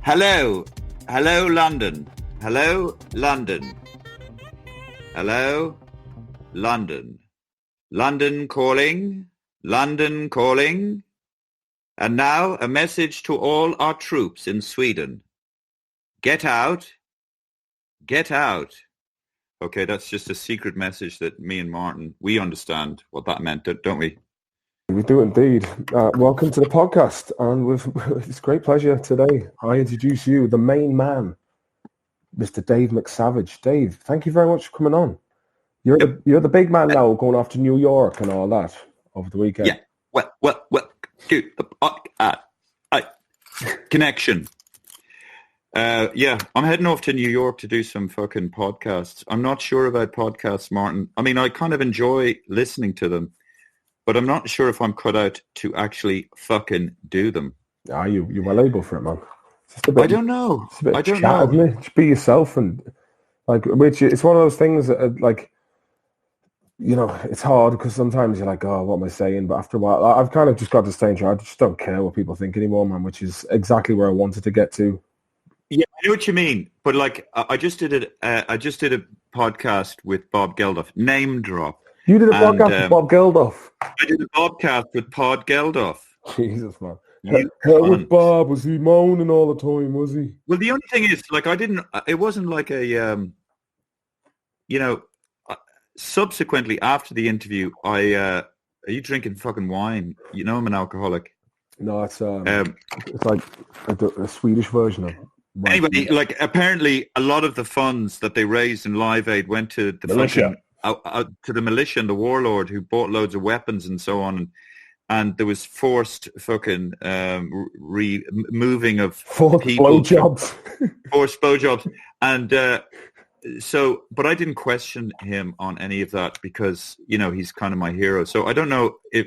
Hello. Hello, London. Hello, London. Hello, London. London calling. London calling. And now a message to all our troops in Sweden. Get out. Get out. Okay, that's just a secret message that me and Martin, we understand what that meant, don't we? We do indeed. Welcome to the podcast, and it's a great pleasure today. I introduce you, the main man, Mr. Dave McSavage. Dave, thank you very much for coming on. You're the big man now, going off to New York and all that over the weekend. Yeah. Well, dude, connection. Yeah, I'm heading off to New York to do some fucking podcasts. I'm not sure about podcasts, Martin. I mean, I kind of enjoy listening to them, but I'm not sure if I'm cut out to actually fucking do them. You're well able for it, man. I don't know. I don't know. Isn't it? Just be yourself, and it's one of those things that, it's hard because sometimes you're like, oh, what am I saying? But after a while, I've kind of just got to the stage where I just don't care what people think anymore, man, which is exactly where I wanted to get to. Yeah, I know what you mean. But I just did a podcast with Bob Geldof. Name drop. You did a podcast with Bob Geldof. I did a podcast with Bob Geldof. Jesus, man. How with Bob? Was he moaning all the time? Was he? Well, the only thing is, it wasn't like a, subsequently after the interview, are you drinking fucking wine? You know I'm an alcoholic. No, it's like a Swedish version of it. Anyway, apparently a lot of the funds that they raised in Live Aid went to the militia. To the militia and the warlord who bought loads of weapons and so on, and there was forced fucking moving of forced blowjobs, and but I didn't question him on any of that because he's kind of my hero. So I don't know if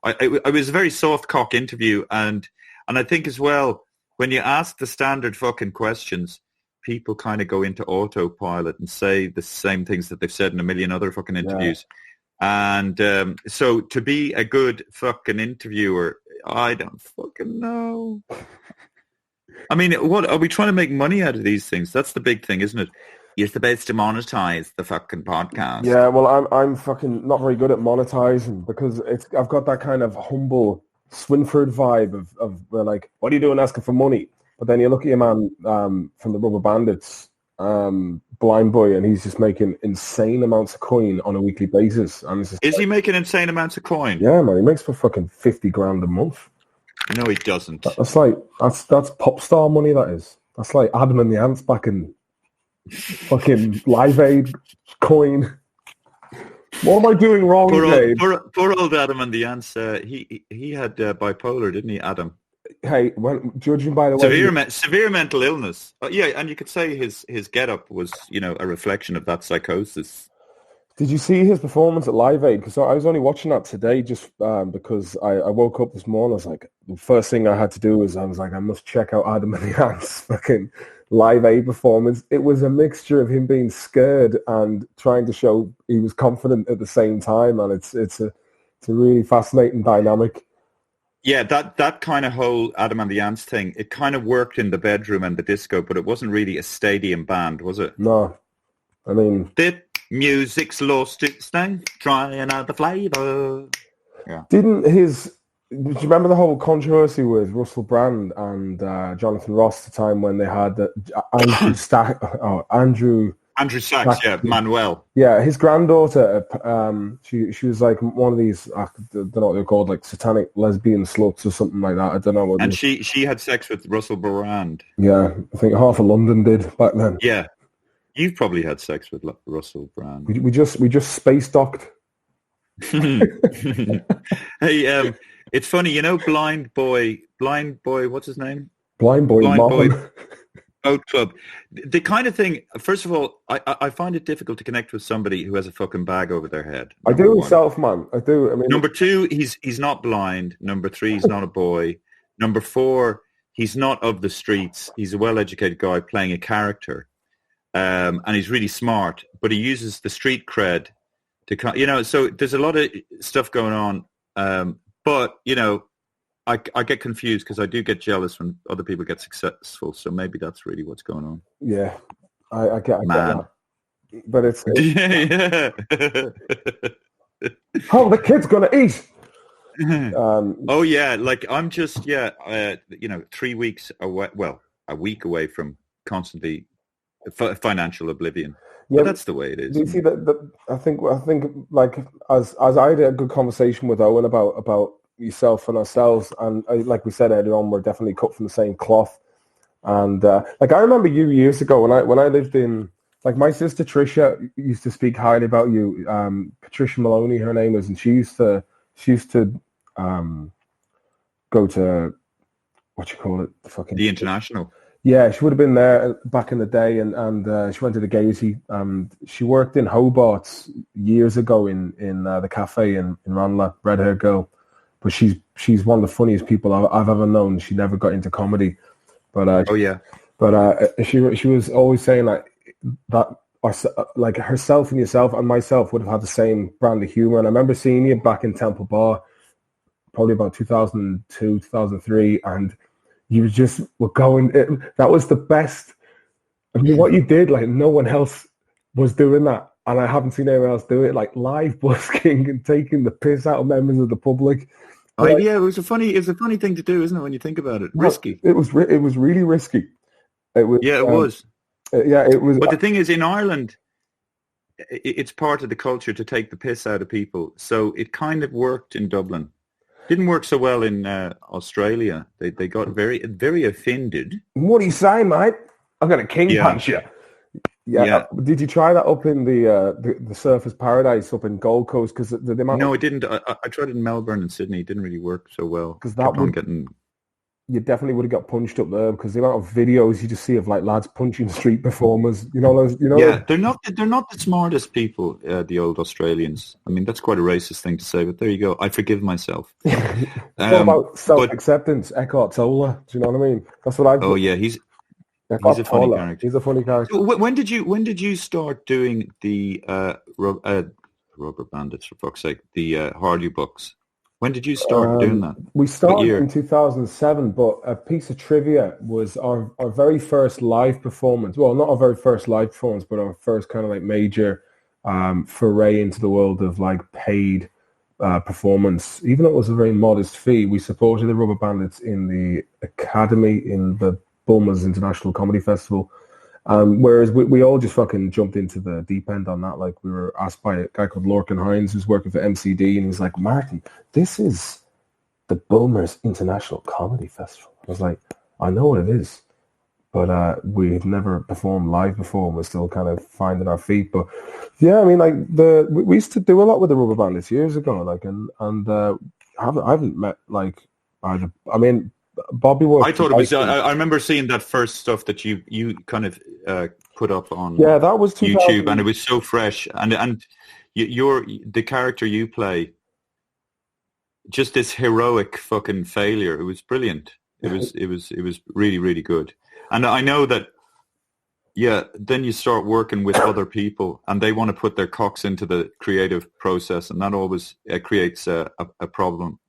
it was a very soft cock interview, and I think as well when you ask the standard fucking questions, people kind of go into autopilot and say the same things that they've said in a million other fucking interviews. Yeah. And so to be a good fucking interviewer, I don't fucking know. I mean, what are we trying to make money out of these things? That's the big thing, isn't it? You're supposed to monetize the fucking podcast. Yeah, well, I'm fucking not very good at monetizing because I've got that kind of humble Swinford vibe of like, what are you doing asking for money? But then you look at your man from the Rubber Bandits, Blind Boy, and he's just making insane amounts of coin on a weekly basis. And is he making insane amounts of coin? Yeah, man, he makes for fucking 50 grand a month. No, he doesn't. That's pop star money. That is. That's like Adam and the Ants back in fucking Live Aid coin. What am I doing wrong, Dave? Poor old Adam and the Ants. He had bipolar, didn't he, Adam? Hey, judging by the way, severe mental illness. Yeah, and you could say his get-up was, a reflection of that psychosis. Did you see his performance at Live Aid? Because I was only watching that today, just because I woke up this morning. I was like, the first thing I had to do was I must check out Adam and the Ants fucking Live Aid performance. It was a mixture of him being scared and trying to show he was confident at the same time, and it's a really fascinating dynamic. Yeah, that kind of whole Adam and the Ants thing, it kind of worked in the bedroom and the disco, but it wasn't really a stadium band, was it? No. I mean... The music's lost its thing, trying another flavour. Yeah. Do you remember the whole controversy with Russell Brand and Jonathan Ross at the time when they had Andrew Sachs, yeah, Manuel. Yeah, his granddaughter, she was like one of these, I don't know what they're called, like satanic lesbian sluts or something like that. I don't know what. And she had sex with Russell Brand. Yeah, I think half of London did back then. Yeah, you've probably had sex with Russell Brand. We just space docked. Hey, it's funny, Blind Boy, what's his name? Blind Boy. Boat Club. The kind of thing, first of all, I find it difficult to connect with somebody who has a fucking bag over their head. I do myself, man. I do. I mean, number two, he's not blind. Number three, he's not a boy. Number four, he's not of the streets. He's a well-educated guy playing a character. And he's really smart, but he uses the street cred to, so there's a lot of stuff going on. But, I get confused because I do get jealous when other people get successful. So maybe that's really what's going on. Yeah, I get Man. that. But it's Yeah. how the kid's gonna eat. Oh yeah, like I'm just 3 weeks away. Well, a week away from constantly financial oblivion. Yeah, but that's the way it is. Do you see that? I think like as I had a good conversation with Owen about yourself and ourselves, and like we said earlier on, we're definitely cut from the same cloth. And like I remember you years ago when I lived in, like, my sister Trisha used to speak highly about you. Patricia Maloney, her name is, and she used to go to what you call it, the International. Yeah, she would have been there back in the day, and she went to the Gaiety. She worked in Hobart years ago in the cafe in Ranelagh, red hair girl. But she's one of the funniest people I've ever known. She never got into comedy, but she was always saying that like herself and yourself and myself would have had the same brand of humor. And I remember seeing you back in Temple Bar, probably about 2002, 2003, and you just were going. That was the best. I mean, what you did, like no one else was doing that, and I haven't seen anyone else do it. Like live busking and taking the piss out of members of the public. Yeah, it was a funny thing to do, isn't it? When you think about it, risky. It was really risky. It was. Yeah, it was. Yeah, it was. But the thing is, in Ireland, it's part of the culture to take the piss out of people. So it kind of worked in Dublin. Didn't work so well in Australia. They got very, very offended. What are you saying, mate? I'm going to king punch you. Yeah. Did you try that up in the Surfers Paradise up in Gold Coast? Because no, it didn't. I tried it in Melbourne and Sydney. It didn't really work so well. Because you definitely would have got punched up there, because the amount of videos you just see of like lads punching street performers. Yeah, they're not the smartest people. The old Australians. I mean, that's quite a racist thing to say, but there you go. I forgive myself. It's all about self-acceptance. Eckhart Tolle. Do you know what I mean? That's what I've. Oh yeah, he's a funny character. He's a funny character. When did you start doing the Rubber Bandits, for fuck's sake, the Hardy books? When did you start doing that? We started in 2007, but a piece of trivia was our very first live performance. Well, not our very first live performance, but our first kind of like major foray into the world of like paid performance. Even though it was a very modest fee, we supported the Rubber Bandits in the Academy in the Bulmer's International Comedy Festival. Whereas we all just fucking jumped into the deep end on that. Like, we were asked by a guy called Lorcan Hines, who's working for MCD, and he's like, Martin, this is the Bulmer's International Comedy Festival. I was like, I know what it is, but we've never performed live before, and we're still kind of finding our feet. But yeah, I mean, like we used to do a lot with the Rubber Bandits years ago, like, and I haven't met like either. I mean, Bobby was. I thought it was. I remember seeing that first stuff that you kind of put up on. Yeah, that was YouTube, and it was so fresh. And the character you play, just this heroic fucking failure. It was brilliant. It was really, really good. And I know that. Yeah, then you start working with other people, and they want to put their cocks into the creative process, and that always creates a problem.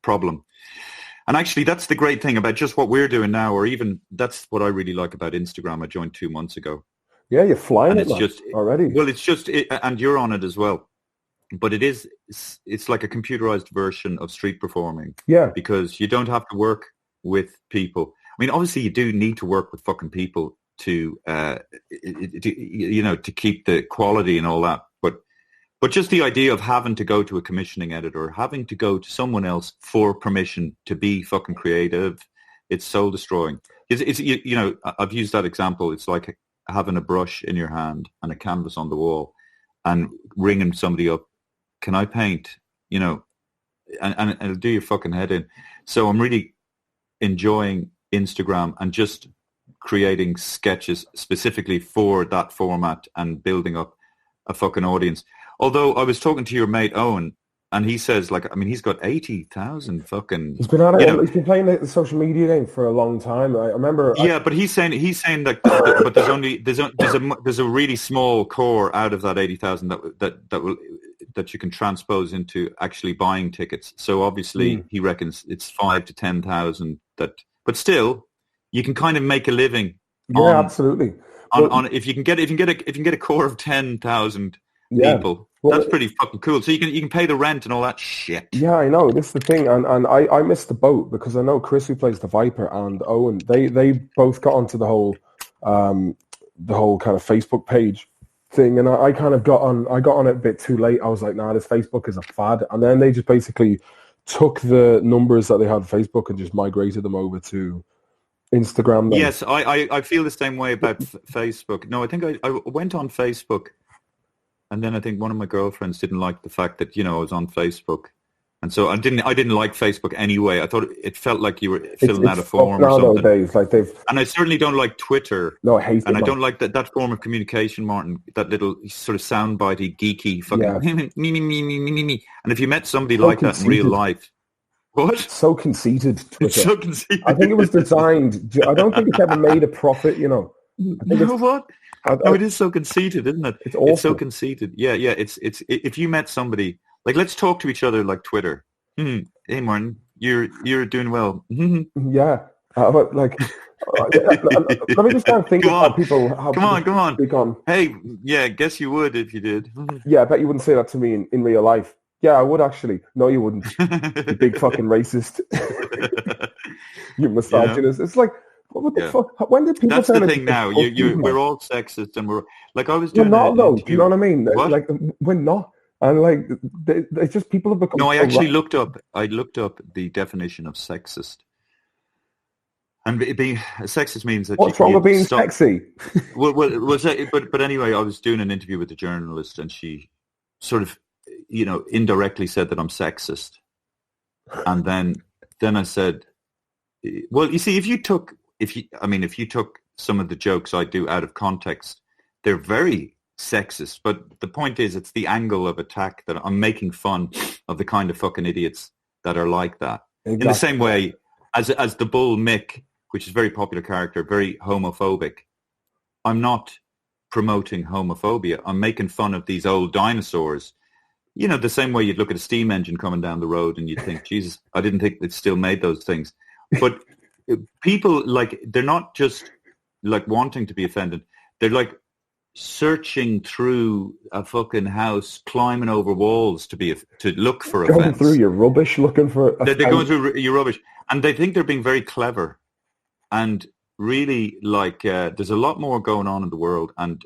And actually, that's the great thing about just what we're doing now, or even that's what I really like about Instagram. I joined 2 months ago. Yeah, you're flying it already. Well, it's just, and you're on it as well. But it's like a computerized version of street performing. Yeah. Because you don't have to work with people. I mean, obviously, you do need to work with fucking people to keep the quality and all that. But just the idea of having to go to a commissioning editor, having to go to someone else for permission to be fucking creative, it's soul destroying. It's I've used that example. It's like having a brush in your hand and a canvas on the wall and ringing somebody up, can I paint? And it'll do your fucking head in. So I'm really enjoying Instagram and just creating sketches specifically for that format and building up a fucking audience. Although I was talking to your mate Owen, and he says, like, I mean, he's got 80,000 fucking. He's been at it. He's been playing the social media game for a long time. I remember. Yeah, but he's saying that, but there's a really small core out of that 80,000 that will that you can transpose into actually buying tickets. So obviously he reckons it's 5 to 10,000 that, but still you can kind of make a living Yeah, absolutely. on if you can get a core of 10,000 Yeah. people, Well, that's pretty fucking cool. So you can pay the rent and all that shit. yeah, I know. This is the thing, and I missed the boat because I know Chris, who plays the Viper, and Owen, they both got onto the whole kind of Facebook page thing, and I kind of got on it a bit too late. I was like, nah, this Facebook is a fad, and then they just basically took the numbers that they had on Facebook and just migrated them over to Instagram. Then. Yes, I feel the same way about Facebook. No, I think I went on Facebook. And then I think one of my girlfriends didn't like the fact that, I was on Facebook. And so I didn't like Facebook anyway. I thought it felt like you were filling out a form or something. Nowadays, like and I certainly don't like Twitter. No, I hate it. And I don't like that form of communication, Martin, that little sort of soundbitey, geeky fucking me. And if you met somebody so like conceited. That in real life. What? So conceited, Twitter. It's so conceited. I think it was designed. I don't think it's ever made a profit, No, what? No, it is so conceited, isn't it? It's awful. It's so conceited. Yeah. It's if you met somebody, like, let's talk to each other like Twitter. Hey, Martin, you're doing well. Yeah, but like, let me just kind of think about people. Come on. Hey, yeah, guess you would if you did. Yeah, I bet you wouldn't say that to me in real life. Yeah, I would actually. No, you wouldn't. You big fucking racist. You misogynist. Yeah. It's like, what the fuck? When did people? That's the thing now. We're all sexist, and we're like, I was doing. We're not though. Do you know what I mean? What? Like, we're not. And like, it's just people have become. No, I actually looked up. I looked up the definition of sexist, and being sexist means that. What's wrong with being sexy? But anyway, I was doing an interview with a journalist, and she sort of, indirectly said that I'm sexist, and then I said, well, you see, if you took some of the jokes I do out of context, they're very sexist. But the point is, it's the angle of attack that I'm making fun of the kind of fucking idiots that are like that. Exactly. In the same way as the bull Mick, which is a very popular character, very homophobic. I'm not promoting homophobia. I'm making fun of these old dinosaurs. The same way you'd look at a steam engine coming down the road and you'd think, Jesus, I didn't think it still made those things. But people, like, they're not just like wanting to be offended. They're like searching through a fucking house, climbing over walls to look for offense. Going through your rubbish, looking for. They're going through your rubbish, and they think they're being very clever. And really, like, there's a lot more going on in the world, and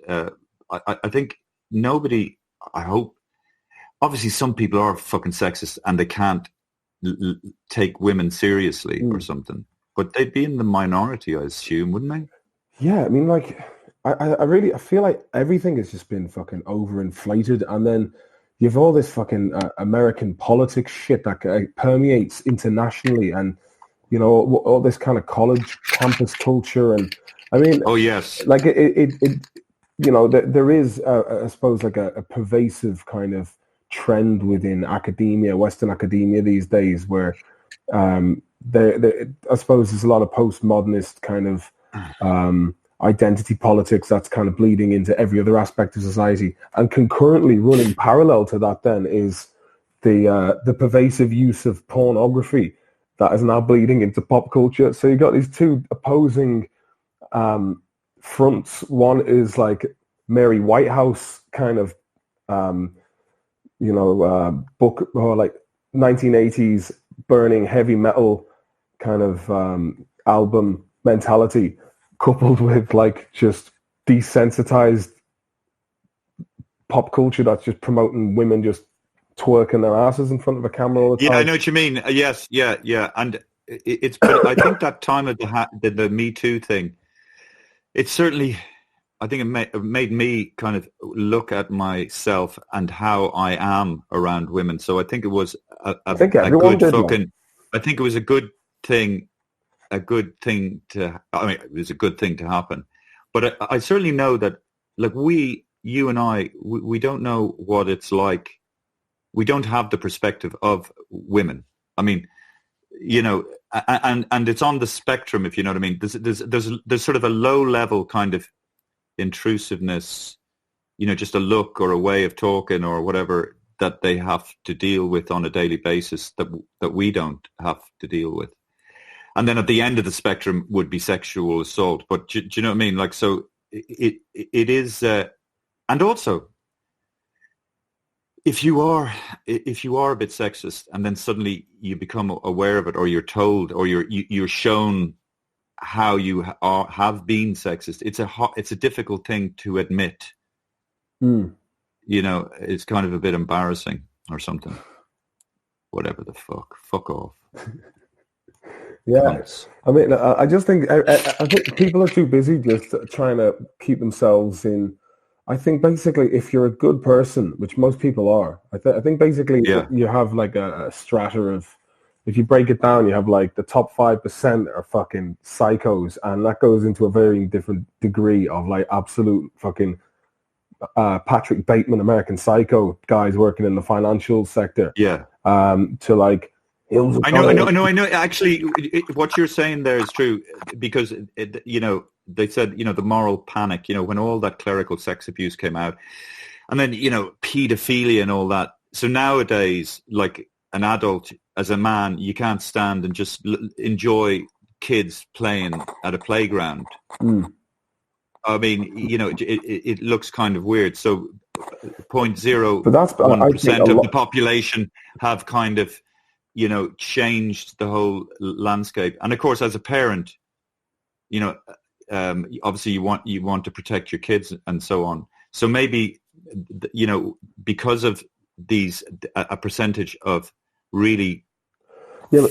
I think nobody. I hope. Obviously, some people are fucking sexist, and they can't take women seriously or something. But they'd be in the minority, I assume, wouldn't they? Yeah, I mean, like, I feel like everything has just been fucking overinflated, and then you have all this fucking American politics shit that permeates internationally, and all this kind of college campus culture, and I mean, oh yes, like it there is, I suppose, like a pervasive kind of trend within academia, Western academia these days, where I suppose there's a lot of postmodernist kind of identity politics that's kind of bleeding into every other aspect of society, and concurrently running parallel to that then is the pervasive use of pornography that is now bleeding into pop culture. So you've got these two opposing fronts. One is like Mary Whitehouse kind of book, or like 1980s burning heavy metal kind of album mentality, coupled with like just desensitized pop culture that's just promoting women just twerking their asses in front of a camera all the time. Yeah, I know what you mean. Yes, yeah. And it's but I think that time of the Me Too thing, it certainly, I think it made me kind of look at myself and how I am around women. So I think it was a good fucking. I think it was a good thing. It was a good thing to happen. But I certainly know that, like, you and I, we don't know what it's like. We don't have the perspective of women. I mean, and it's on the spectrum, if you know what I mean. There's sort of a low level kind of intrusiveness, just a look or a way of talking or whatever that they have to deal with on a daily basis that we don't have to deal with. And then at the end of the spectrum would be sexual assault. But do you know what I mean? Like, so it is, and also, if you are a bit sexist and then suddenly you become aware of it, or you're told, or you're shown how you have been sexist, it's a difficult thing to admit. Mm. You know, it's kind of a bit embarrassing or something. Whatever the fuck off. Yeah, Cunts. I mean, I just think I think people are too busy just trying to keep themselves in. I think basically, if you're a good person, which most people are, I think basically you have like a strata of. If you break it down, you have like the top 5% are fucking psychos, and that goes into a very different degree of like absolute fucking Patrick Bateman, American Psycho guys working in the financial sector. Yeah. To like. I know. Actually, what you're saying there is true, because you know, they said, you know, the moral panic, you know, when all that clerical sex abuse came out, and then, you know, pedophilia and all that. So nowadays, like an adult, as a man, you can't stand and just enjoy kids playing at a playground. Mm. I mean, you know, it looks kind of weird. So 0.01% of the population have kind of, you know, changed the whole landscape. And of course, as a parent, you know, obviously you want to protect your kids and so on. So maybe, you know, because of a percentage of really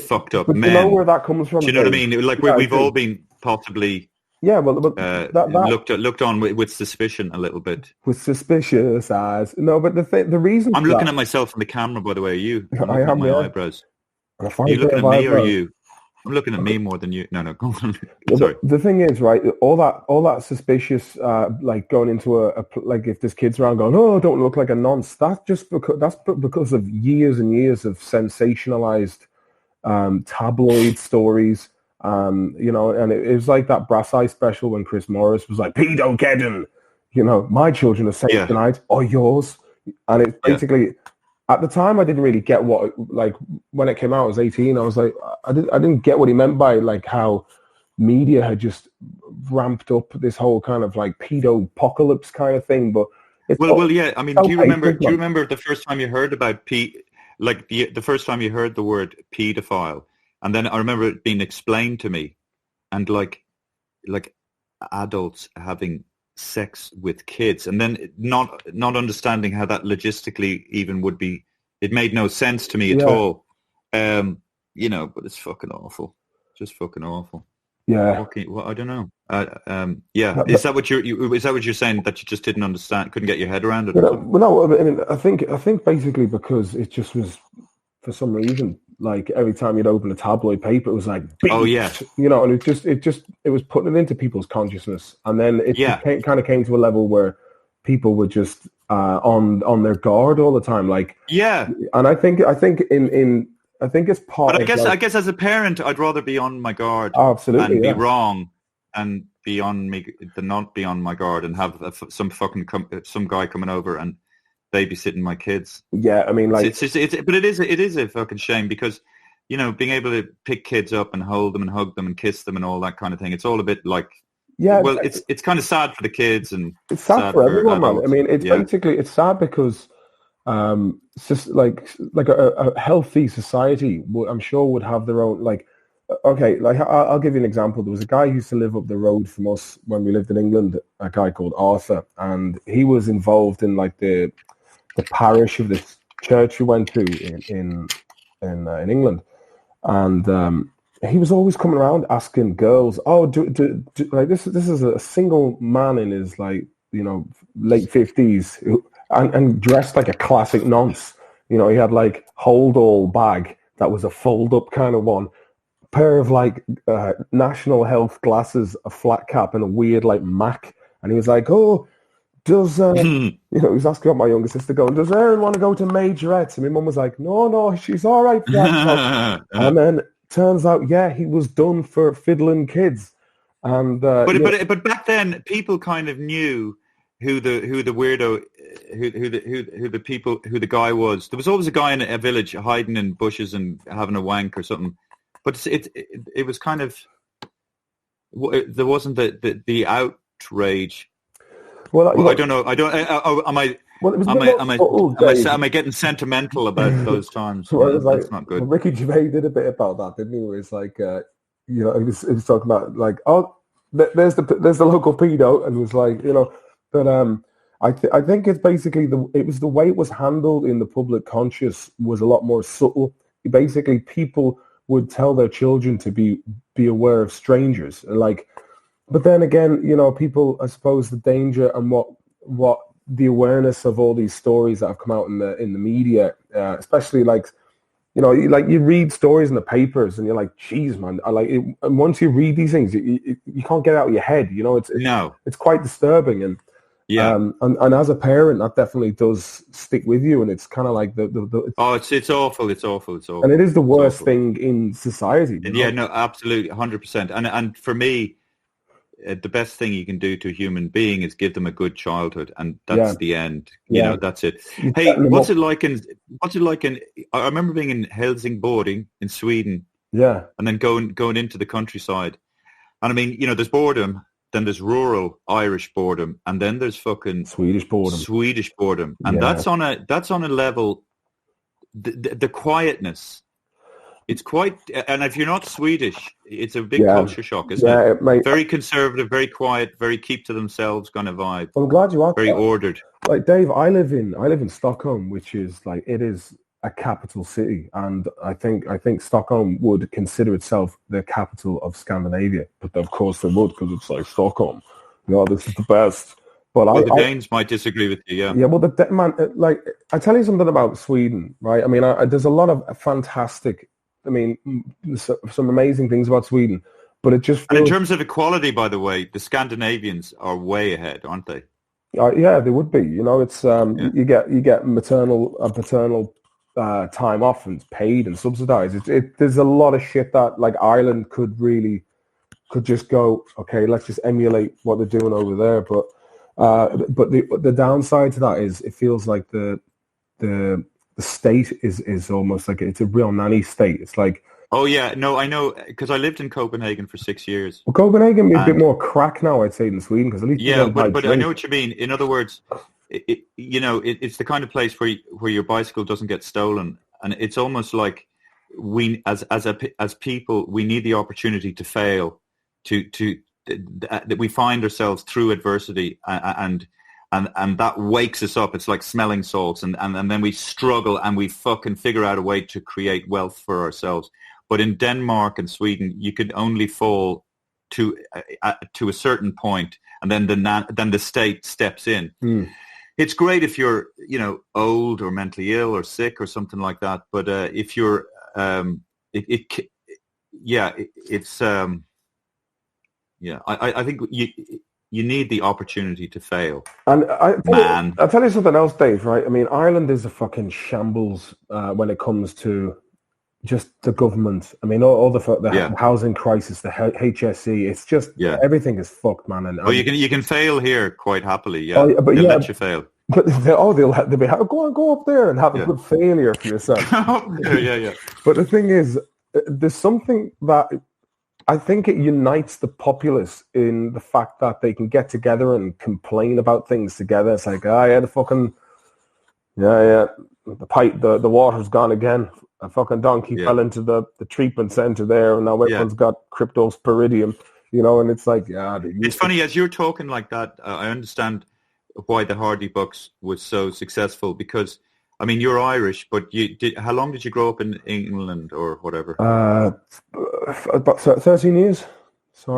fucked up men. You know where that comes from? Do you know what I mean? Like we've all been possibly looked on with suspicion a little bit. With suspicious eyes. No, but the reason I'm looking at myself in the camera, by the way. I am, at my eyebrows. Are you looking at me or you? I'm looking at me more than you. No, go on. Sorry. The thing is, right, all that suspicious, like going into like if there's kids around going, oh, don't look like a nonce. That's because of years and years of sensationalized tabloid stories. You know, and it was like that Brass Eye special when Chris Morris was like, pedo-geddon, you know, my children are safe tonight, or yours. And it's basically, at the time, I didn't really get what, like, when it came out, I was 18, I was like, I didn't get what he meant by, like, how media had just ramped up this whole kind of, like, pedo-apocalypse kind of thing, but... yeah, I mean, do you remember the first time you heard about the first time you heard the word pedophile? And then I remember it being explained to me, and like adults having sex with kids, and then not understanding how that logistically even would be. It made no sense to me at all. You know, but it's fucking awful. Just fucking awful. Yeah. Well, I don't know. Is that what you're saying, that you just didn't understand, couldn't get your head around it? No, I mean, I think basically because it just was, for some reason, like every time you'd open a tabloid paper, it was like, oh yeah, you know, and it was putting it into people's consciousness, and then it kind of came to a level where people were just on their guard all the time, like And I think it's part. But I guess as a parent, I'd rather be on my guard, absolutely, and be wrong, and be on me than not be on my guard, and have some guy coming over and babysitting my kids. Yeah, I mean, like, but it is a fucking shame, because, you know, being able to pick kids up and hold them and hug them and kiss them and all that kind of thing, it's all a bit like, it's kind of sad for the kids, and it's sad for everyone, man. I mean, it's basically, it's sad because like a healthy society, I'm sure, would have their own, like, okay, like I'll give you an example. There was a guy who used to live up the road from us when we lived in England, a guy called Arthur, and he was involved in like the parish of this church we went to in England, and he was always coming around asking girls, oh, do like this is a single man in his, like, you know, late 50s, and dressed like a classic nonce. You know, he had like hold all bag that was a fold up kind of one, pair of like national health glasses, a flat cap, and a weird like Mac, and he was like, oh, does you know, he was asking about my younger sister, going, does Erin want to go to majorettes? And my mum was like, no, she's all right. And then turns out, he was done for fiddling kids. And but back then, people kind of knew who the weirdo, who the guy was. There was always a guy in a village hiding in bushes and having a wank or something. But it was kind of, there wasn't the outrage. Well, I don't know. Am I? Well, it was am I getting sentimental about those times? Well, it was that's not good. Well, Ricky Gervais did a bit about that, didn't he? Where it's like, he was talking about like, oh, there's the local pedo, and it was like, but I think it's basically it was the way it was handled in the public conscious was a lot more subtle. Basically, people would tell their children to be aware of strangers, like, but then again, people, I suppose, the danger and what the awareness of all these stories that have come out in the media, especially like, you read stories in the papers and you're like, geez, man, I like it. And once you read these things, you can't get it out of your head. It's quite disturbing. And yeah, and as a parent, that definitely does stick with you. And it's kind of like it's awful. It's awful. And it is the worst thing in society. Yeah, no, absolutely, 100%. And for me, the best thing you can do to a human being is give them a good childhood, and that's the end. That's it. Hey, what's it like in? I remember being in Helsingborg in Sweden. Yeah, and then going into the countryside, and I mean, there's boredom, then there's rural Irish boredom, and then there's fucking Swedish boredom, and that's on a level. The quietness. It's quite, and if you're not Swedish, it's a big culture shock, isn't it? Mate, very conservative, very quiet, very keep to themselves kind of vibe. I'm glad you asked. Very ordered. Like Dave, I live in Stockholm, which is like, it is a capital city, and I think Stockholm would consider itself the capital of Scandinavia, but of course they would, because it's like Stockholm. This is the best. But the Danes might disagree with you, yeah. Yeah, well, like, I tell you something about Sweden, right? I mean, there's a lot of fantastic. I mean, some amazing things about Sweden, but it just feels... And in terms of equality, by the way, the Scandinavians are way ahead, aren't they? Yeah, they would be. It's you get maternal and paternal time off, and it's paid and subsidized. There's a lot of shit that, like, Ireland could just go, okay, let's just emulate what they're doing over there. But the downside to that is it feels like the state is almost like it's a real nanny state. It's like, oh yeah, no, I know, because I lived in Copenhagen for 6 years. Well, Copenhagen is a bit more crack now, I'd say, than Sweden, because at least but I know what you mean. In other words, it's the kind of place where your bicycle doesn't get stolen, and it's almost like we as people, we need the opportunity to fail, that we find ourselves through adversity, and that wakes us up. It's like smelling salts, and then we struggle and we fucking figure out a way to create wealth for ourselves. But in Denmark and Sweden, you could only fall to a certain point, and then the state steps in. Mm. It's great if you're old or mentally ill or sick or something like that. But if you're I think you need the opportunity to fail. And I'll tell you something else, Dave, right? I mean, Ireland is a fucking shambles when it comes to just the government. I mean, all the housing crisis, the HSE, it's just everything is fucked, man. And you can fail here quite happily, yeah. They'll let you fail. But they'll be go up there and have a good failure for yourself. yeah. But the thing is, there's something that I think it unites the populace in the fact that they can get together and complain about things together. It's like, the pipe, the water's gone again. A fucking donkey fell into the treatment center there, and now everyone's got cryptosporidium, and it's like, It's funny, as you're talking like that, I understand why the Hardy Bucks was so successful, because, I mean, you're Irish, but how long did you grow up in England or whatever? About 13 years. So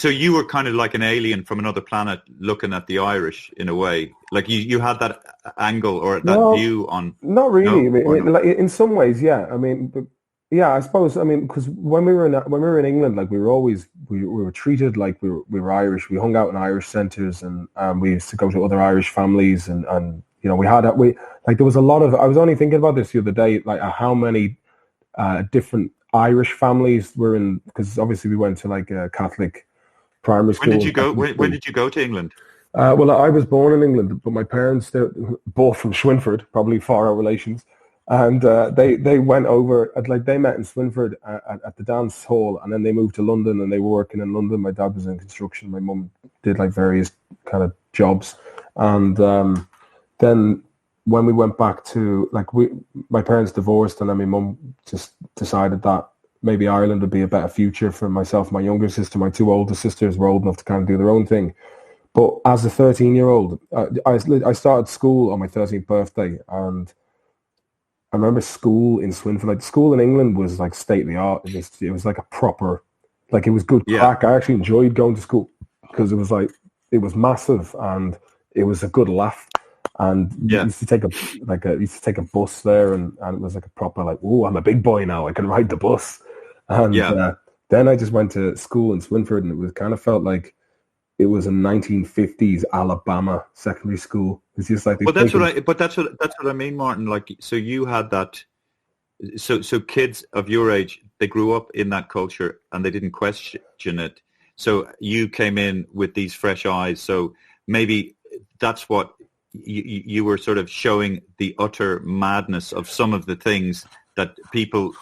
you were kind of like an alien from another planet looking at the Irish in a way. Like you had that angle or that view on. Not really. Like, in some ways, yeah. I mean, I suppose. I mean, because when we were in England, like we were treated like we were Irish. We hung out in Irish centres, and we used to go to other Irish families, and there was a lot of. I was only thinking about this the other day, like how many different Irish families were in, because obviously we went to like a Catholic primary school. When did you go? When did you go to England? Well, I was born in England, but my parents, they're both from Swinford, probably far out relations, and they went over, they met in Swinford at the dance hall, and then they moved to London, and they were working in London. My dad was in construction. My mum did like various kind of jobs, and then when we went back to my parents divorced, and then my mum just decided that maybe Ireland would be a better future for myself, my younger sister. My two older sisters were old enough to kind of do their own thing. But as a 13-year-old, I started school on my 13th birthday, and I remember school in Swinford. Like school in England was like state of the art. It was like a proper, like it was good crack. I actually enjoyed going to school because it was massive and it was a good laugh. And you used to take a bus there, and it was like a proper like, oh, I'm a big boy now. I can ride the bus. And then I just went to school in Swinford, and it was kind of felt like it was a 1950s Alabama secondary school. It's just like, that's what I mean, Martin. Like, so you had that. So kids of your age, they grew up in that culture and they didn't question it. So you came in with these fresh eyes. So maybe that's what you were sort of showing, the utter madness of some of the things that people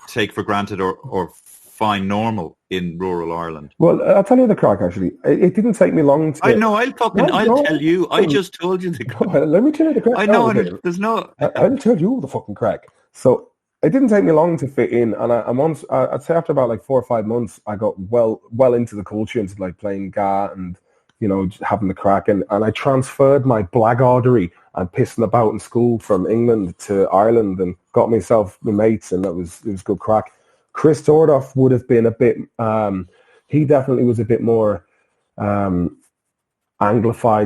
take for granted or find normal in rural Ireland. Well, I'll tell you the crack, actually. It didn't take me long to... I know, I'll tell you. I just told you the crack. Let me tell you the crack. I know, there's no... I'll tell you the fucking crack. So it didn't take me long to fit in, and I'd say after about like 4 or 5 months, I got well into the culture, into like playing Ga and, you know, just having the crack, and I transferred my blackguardery and pissing about in school from England to Ireland and got myself my mates, and it was good crack. Chris Tordoff would have been a bit, he definitely was a bit more Anglified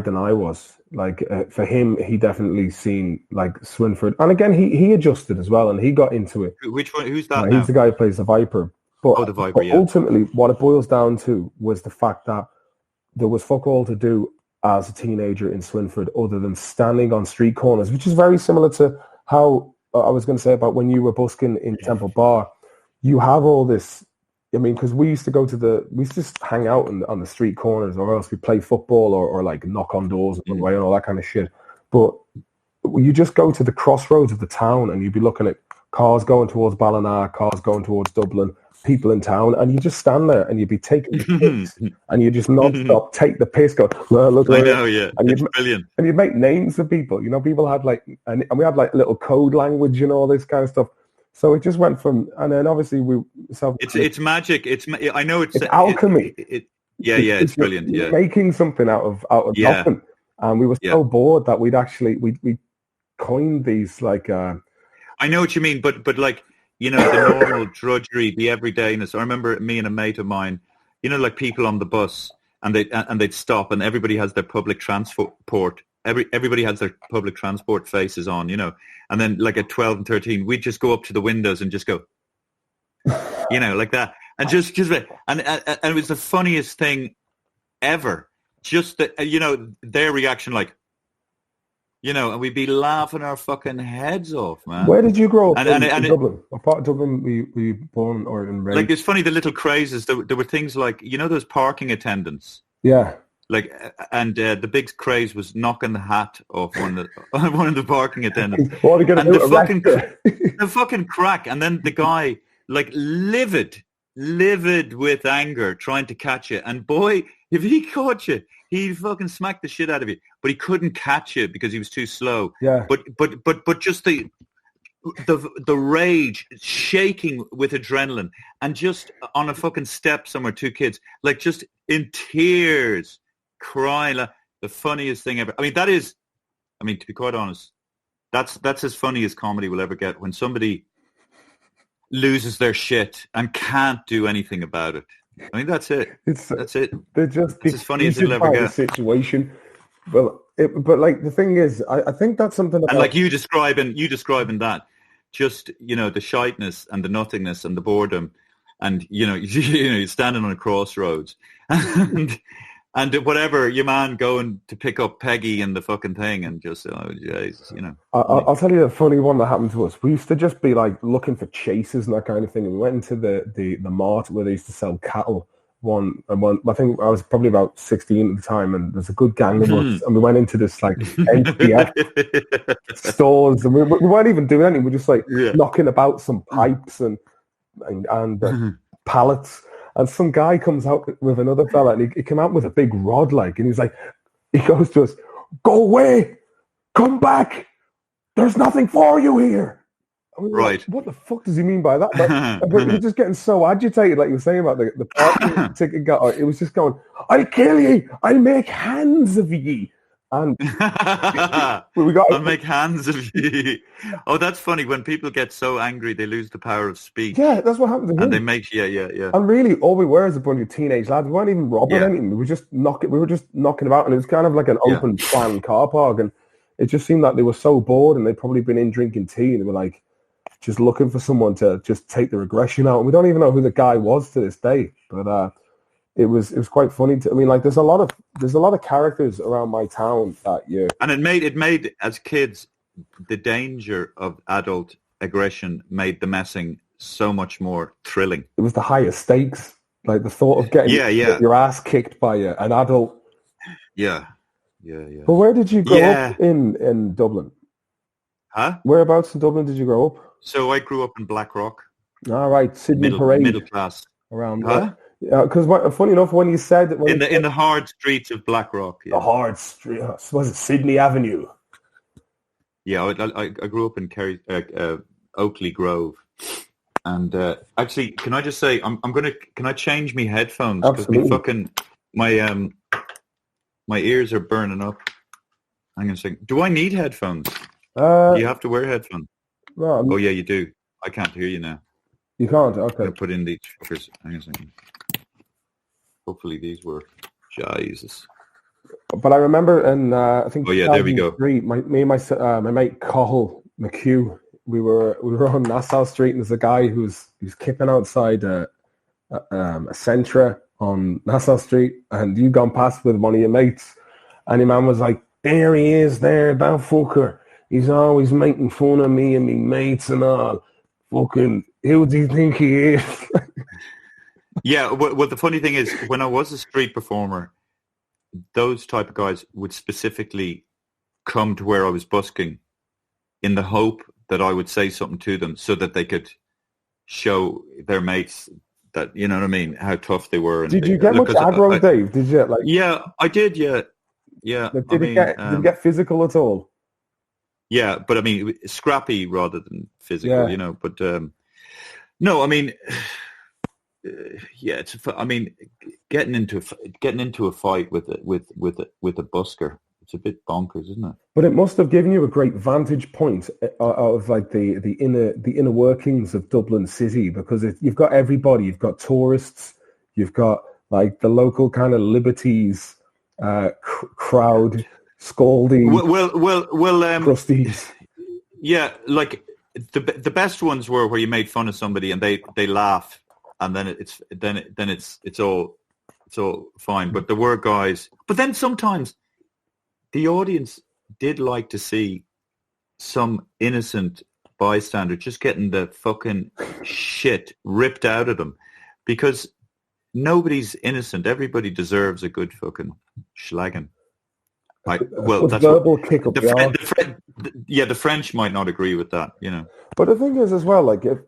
than I was. Like for him, he definitely seen like Swinford. And again, he adjusted as well, and he got into it. Which one? Who's that now? He's the guy who plays the Viper. But, the Viper, yeah. Ultimately, what it boils down to was the fact that there was fuck all to do as a teenager in Swinford other than standing on street corners, which is very similar to how I was going to say about when you were busking in Temple Bar. You have all this, I mean, because we used to just hang out on the street corners, or else we play football or like knock on doors and run away and all that kind of shit. But you just go to the crossroads of the town and you'd be looking at cars going towards Ballina, cars going towards Dublin, people in town, and you just stand there and you'd be taking the piss and you just non-stop take the piss, go, well, look, I know, yeah, and it's brilliant. And you'd make names for people. You know, people had like, and we had like little code language and all this kind of stuff. So it just went from, and then obviously it's magic. I know it's alchemy. It's brilliant. Yeah, making something out of nothing, and we were so bored that we coined these like. I know what you mean, but like, you know, the normal drudgery, the everydayness. I remember me and a mate of mine, you know, like people on the bus, and they'd stop, and everybody has their public transport. Everybody has their public transport faces on, you know, and then like at 12 and 13, we'd just go up to the windows and just go, you know, like that, and just and it was the funniest thing ever. Just that, you know, their reaction, like, you know, and we'd be laughing our fucking heads off, man. Where did you grow up? In Dublin? What part of Dublin were you born or in? Like, it's funny, the little crazes. There were things like, you know, those parking attendants. Yeah. Like, and the big craze was knocking the hat off one of the parking attendants. What are you going to do? The fucking crack, and then the guy like livid with anger, trying to catch you. And boy, if he caught you, he'd fucking smack the shit out of you. But he couldn't catch you because he was too slow. Yeah. But just the rage, shaking with adrenaline, and just on a fucking step somewhere, two kids like just in tears, crying, like the funniest thing ever. I mean, to be quite honest, that's as funny as comedy will ever get, when somebody loses their shit and can't do anything about it. I mean, that's it. That's it. It's as funny as it'll ever get. Situation. But like the thing is, I think that's something about... And like you describing that, just, you know, the shiteness and the nothingness and the boredom, and you know, you're standing on a crossroads, and whatever, your man going to pick up Peggy and the fucking thing, and just, oh Jesus, you know. I'll tell you a funny one that happened to us. We used to just be like looking for chases and that kind of thing, and we went into the mart where they used to sell cattle, I think I was probably about 16 at the time, and there's a good gang of us, and we went into this like NPF stores, and we weren't even doing anything. We were just like knocking about some pipes and pallets, and some guy comes out with another fella, and he came out with a big rod, like, and he's like, he goes to us, "Go away, come back. There's nothing for you here." Right. Like, what the fuck does he mean by that? But we were just getting so agitated, like you were saying about the parking ticket guy. It was just going, "I'll kill ye. I'll make hands of ye." And I'll make hands of ye. Oh, that's funny. When people get so angry, they lose the power of speech. Yeah, that's what happened to him. And they make, yeah. And really, all we were is a bunch of teenage lads. We weren't even robbing anything. We were just knocking about, and it was kind of like an open plan car park. And it just seemed like they were so bored, and they'd probably been in drinking tea, and they were like, just looking for someone to just take their aggression out. And we don't even know who the guy was to this day, but it was quite funny. I mean, like, there's a lot of characters around my town that year. And it made as kids, the danger of adult aggression made the messing so much more thrilling. It was the higher stakes, like the thought of getting your ass kicked by an adult. Yeah. But where did you grow up in Dublin? Huh? Whereabouts in Dublin did you grow up? So I grew up in Blackrock. All right, Sydney Parade. Middle class. Around there. Yeah, because funny enough, when you said that... In the hard streets of Blackrock. Yeah. The hard street. Was it Sydney Avenue? Yeah, I grew up in Oakley Grove. And actually, can I just say, can I change me headphones? Absolutely. Because my ears are burning up. Hang on a second. Do I need headphones? Do you have to wear headphones? No, oh yeah, you do. I can't hear you now. You can't? Okay. I put in these fuckers. Hang on a second. Hopefully these work. Jesus. But I remember in I think there we go. Me and my mate Cahill McHugh, we were on Nassau Street, and there's a guy who's kipping outside a Centra on Nassau Street, and you gone past with one of your mates, and your man was like, "There he is, there, that fucker. He's always making fun of me and me mates and all. Fucking, who do you think he is?" Yeah, well, the funny thing is, when I was a street performer, those type of guys would specifically come to where I was busking in the hope that I would say something to them so that they could show their mates that, you know what I mean, how tough they were. And did you get much aggro, Dave? Did you? Yeah, I did, yeah. Did it get physical at all? Yeah, but I mean, scrappy rather than physical, you know. But no, I mean, it's. I mean, getting into a fight with a busker, it's a bit bonkers, isn't it? But it must have given you a great vantage point of like the inner workings of Dublin City, because you've got everybody, you've got tourists, you've got like the local kind of liberties crowd. Scaldy, crusties. Yeah, like the best ones were where you made fun of somebody and they laugh, and then it's all fine. But there were guys. But then sometimes the audience did like to see some innocent bystander just getting the fucking shit ripped out of them, because nobody's innocent. Everybody deserves a good fucking schlagging. That's verbal kick up the French might not agree with that, you know. But the thing is, as well, like if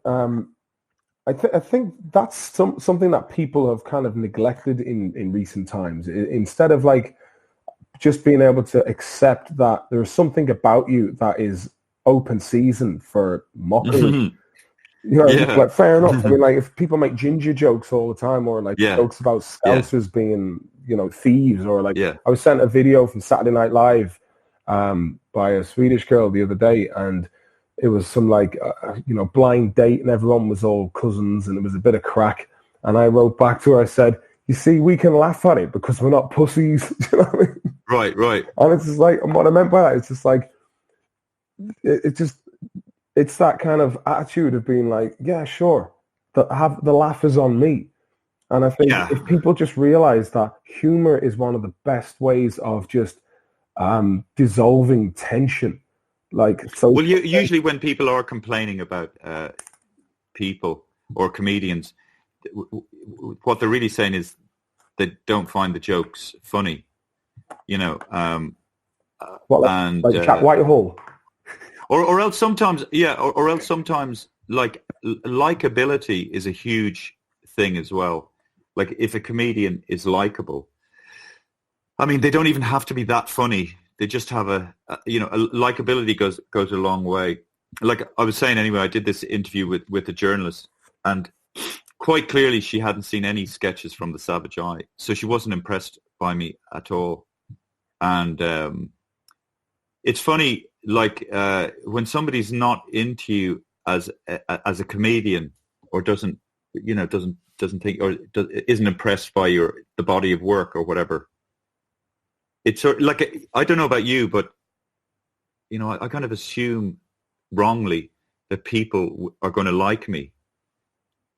I think that's something that people have kind of neglected in recent times. Instead of like just being able to accept that there's something about you that is open season for mockery. You know, like, fair enough. I mean, like, if people make ginger jokes all the time, or like jokes about Scousers being, you know, thieves, or like, I was sent a video from Saturday Night Live by a Swedish girl the other day, and it was some like, you know, blind date, and everyone was all cousins, and it was a bit of crack. And I wrote back to her, I said, "You see, we can laugh at it because we're not pussies." You know what I mean? Right. And it's just like, and what I meant by that, it's just like, it's that kind of attitude of being like, yeah, sure, the laugh is on me. And I think if people just realize that humor is one of the best ways of just dissolving tension. Like, so. Well, usually when people are complaining about people or comedians, what they're really saying is they don't find the jokes funny, you know. What, And like Jack Whitehall? or else sometimes, yeah, or else sometimes like likability is a huge thing as well. Like if a comedian is likable, I mean, they don't even have to be that funny. They just have a likability goes a long way. Like I was saying anyway, I did this interview with a journalist, and quite clearly she hadn't seen any sketches from the Savage Eye, so she wasn't impressed by me at all. And it's funny, like when somebody's not into you as a comedian, or doesn't think, or isn't impressed by the body of work or whatever. It's sort of like, I don't know about you, but I kind of assume wrongly that people are going to like me,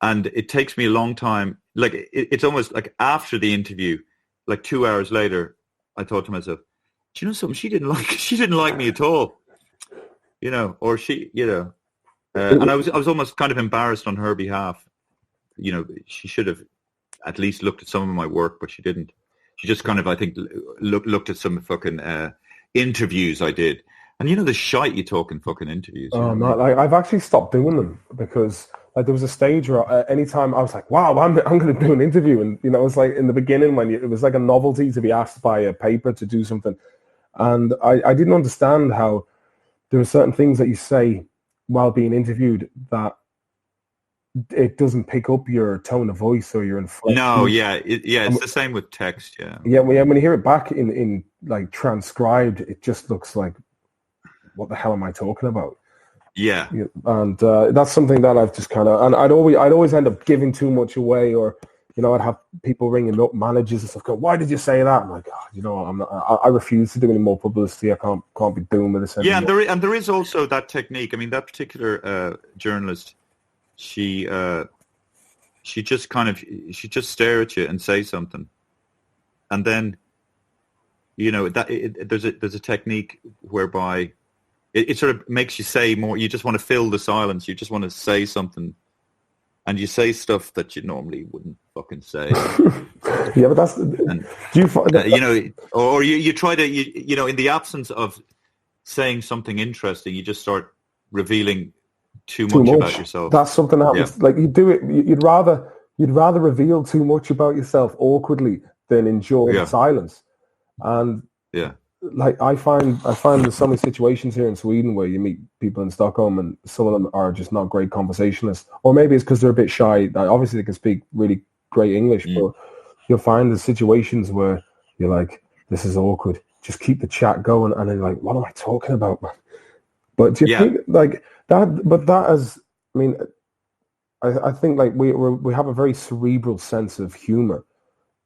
and it takes me a long time. Like it's almost like after the interview, like 2 hours later, I thought to myself, do you know something? She didn't like me at all, or she, and I was almost kind of embarrassed on her behalf. She should have at least looked at some of my work, but she didn't. She just kind of, I think, looked at some fucking interviews I did. And the shite you talk in fucking interviews. Oh, no, I've actually stopped doing them because there was a stage where anytime I was like, wow, I'm going to do an interview. And, it was like in the beginning when it was like a novelty to be asked by a paper to do something. And I didn't understand how there are certain things that you say while being interviewed that it doesn't pick up your tone of voice or your inflection. No, yeah, it's the same with text. Yeah, when you hear it back in like transcribed, it just looks like, what the hell am I talking about? Yeah, and that's something that I've just kind of, and I'd always end up giving too much away, or I'd have people ringing up, managers and stuff, going, "Why did you say that?" I'm like, I'm not. I refuse to do any more publicity. I can't be doing with this anymore. Yeah, and there is also that technique. I mean, that particular journalist, she just stare at you and say something, and then there's a technique whereby it sort of makes you say more. You just want to fill the silence. You just want to say something, and you say stuff that you normally wouldn't fucking say. Yeah, but that's. Do you find or you try to in the absence of saying something interesting, you just start revealing too much about yourself. That's something that happens. Yeah. Like you do it. You'd rather reveal too much about yourself awkwardly than enjoy the silence. And like I find there's so many situations here in Sweden where you meet people in Stockholm and some of them are just not great conversationalists, or maybe it's because they're a bit shy. Obviously they can speak really great English, but you'll find the situations where you're like, this is awkward, just keep the chat going, and then you're like, what am I talking about, man? But do you think like that? But that is, I mean, I think like we have a very cerebral sense of humor,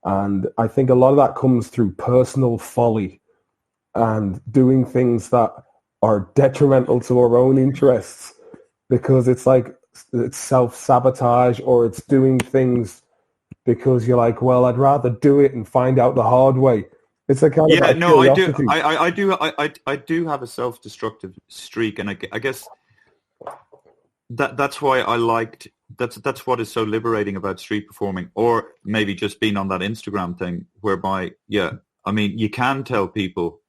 and I think a lot of that comes through personal folly and doing things that are detrimental to our own interests, because it's like it's self-sabotage, or it's doing things because you're like, well, I'd rather do it and find out the hard way. It's a kind of curiosity. I do have a self-destructive streak, and I guess that's why I liked. That's what is so liberating about street performing, or maybe just being on that Instagram thing, whereby I mean, you can tell people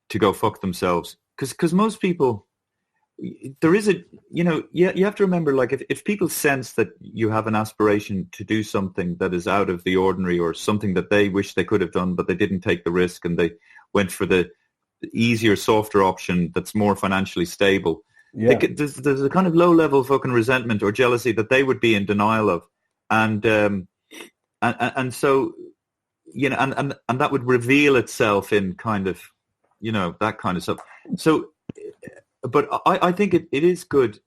to go fuck themselves, because most people, there is you have to remember, like if people sense that you have an aspiration to do something that is out of the ordinary, or something that they wish they could have done but they didn't take the risk and they went for the easier, softer option that's more financially stable, there's a kind of low level fucking resentment or jealousy that they would be in denial of, and so and that would reveal itself in kind of that kind of stuff. So, but I think it is good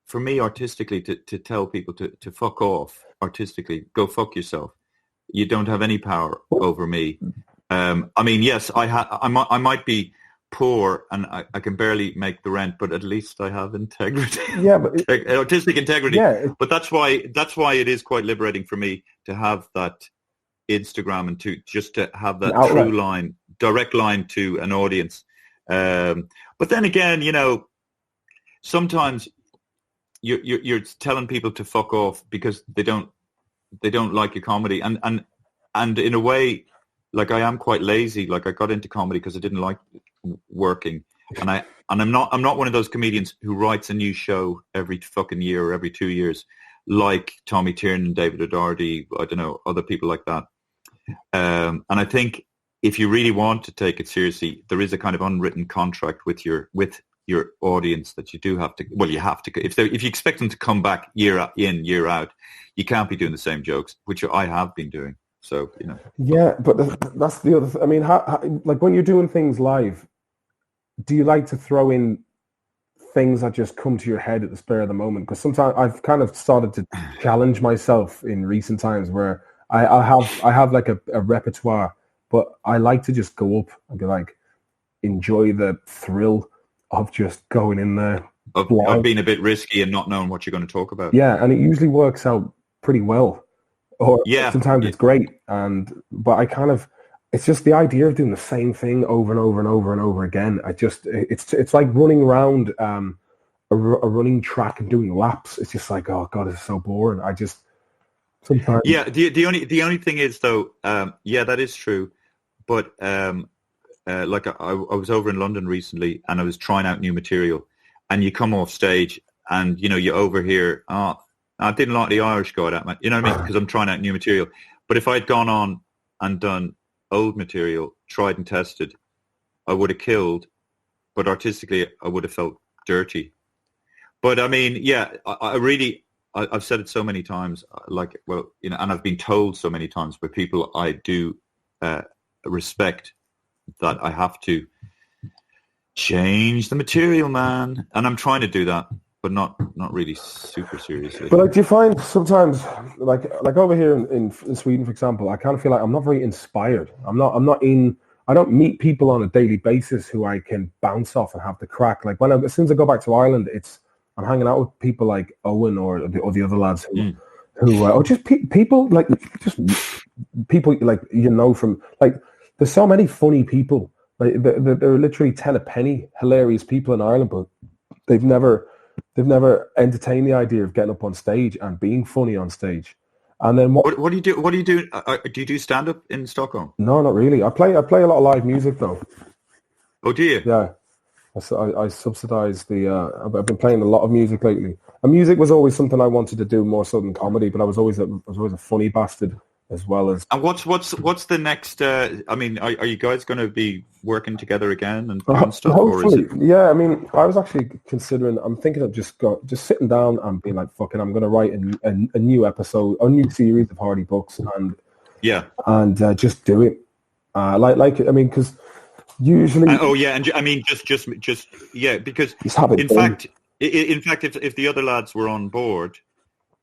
for me artistically to tell people to fuck off artistically. Go fuck yourself. You don't have any power over me. I mean, yes, I might be poor and I can barely make the rent, but at least I have integrity. Yeah, but artistic integrity. Yeah, but that's why it is quite liberating for me to have that Instagram and to have that true line, direct line to an audience. But then again, sometimes you're telling people to fuck off because they don't they don't like your comedy, and in a way, like I am quite lazy. Like I got into comedy because I didn't like working, and I'm not one of those comedians who writes a new show every fucking year or every 2 years, like Tommy Tiernan, David O'Doherty, I don't know, other people like that. And I think if you really want to take it seriously, there is a kind of unwritten contract with your audience that you do have to. Well, you have to. If you expect them to come back year in, year out, you can't be doing the same jokes, which I have been doing. So Yeah, but that's the other. I mean, how, like when you're doing things live, do you like to throw in things that just come to your head at the spur of the moment? Because sometimes I've kind of started to challenge myself in recent times where I have like a repertoire, but I like to just go up and be like, enjoy the thrill of just going in there. Of being a bit risky and not knowing what you're going to talk about. Yeah, and it usually works out pretty well. Or sometimes it's great. But I kind of, it's just the idea of doing the same thing over and over and over and over again. It's like running around a running track and doing laps. It's just like, oh God, it's so boring. I just sometimes. Yeah, the only thing is though, yeah, that is true. But like I was over in London recently and I was trying out new material, and you come off stage and you overhear, I didn't like the Irish guy that much, you know what I mean? Because I'm trying out new material. But if I'd gone on and done old material, tried and tested, I would have killed. But artistically, I would have felt dirty. But I mean, yeah, I've said it so many times, like, well, and I've been told so many times by people I do respect that I have to change the material, man. And I'm trying to do that, but not really super seriously. But like, do you find sometimes, like over here in Sweden, for example, I kind of feel like I'm not very inspired. I don't meet people on a daily basis who I can bounce off and have the crack. Like as soon as I go back to Ireland, I'm hanging out with people like Owen or the other lads who or just people like just people like from like there's so many funny people. Like they're literally 10 a penny hilarious people in Ireland, but they've never entertained the idea of getting up on stage and being funny on stage. And then what do you do? What do you do? Do you do stand up in Stockholm? No, not really. I play a lot of live music though. Oh, do you? Yeah, I subsidize the. I've been playing a lot of music lately. And music was always something I wanted to do more so than comedy, but I was always a funny bastard as well as. And what's the next? I mean, are you guys going to be working together again and doing stuff? Hopefully, yeah. I mean, I was actually considering. I'm thinking of just sitting down and being like, "Fucking, I'm going to write a new episode, a new series of Hardy books," and just do it. I mean, because usually. Oh yeah, and I mean, just yeah, because in fact, if the other lads were on board,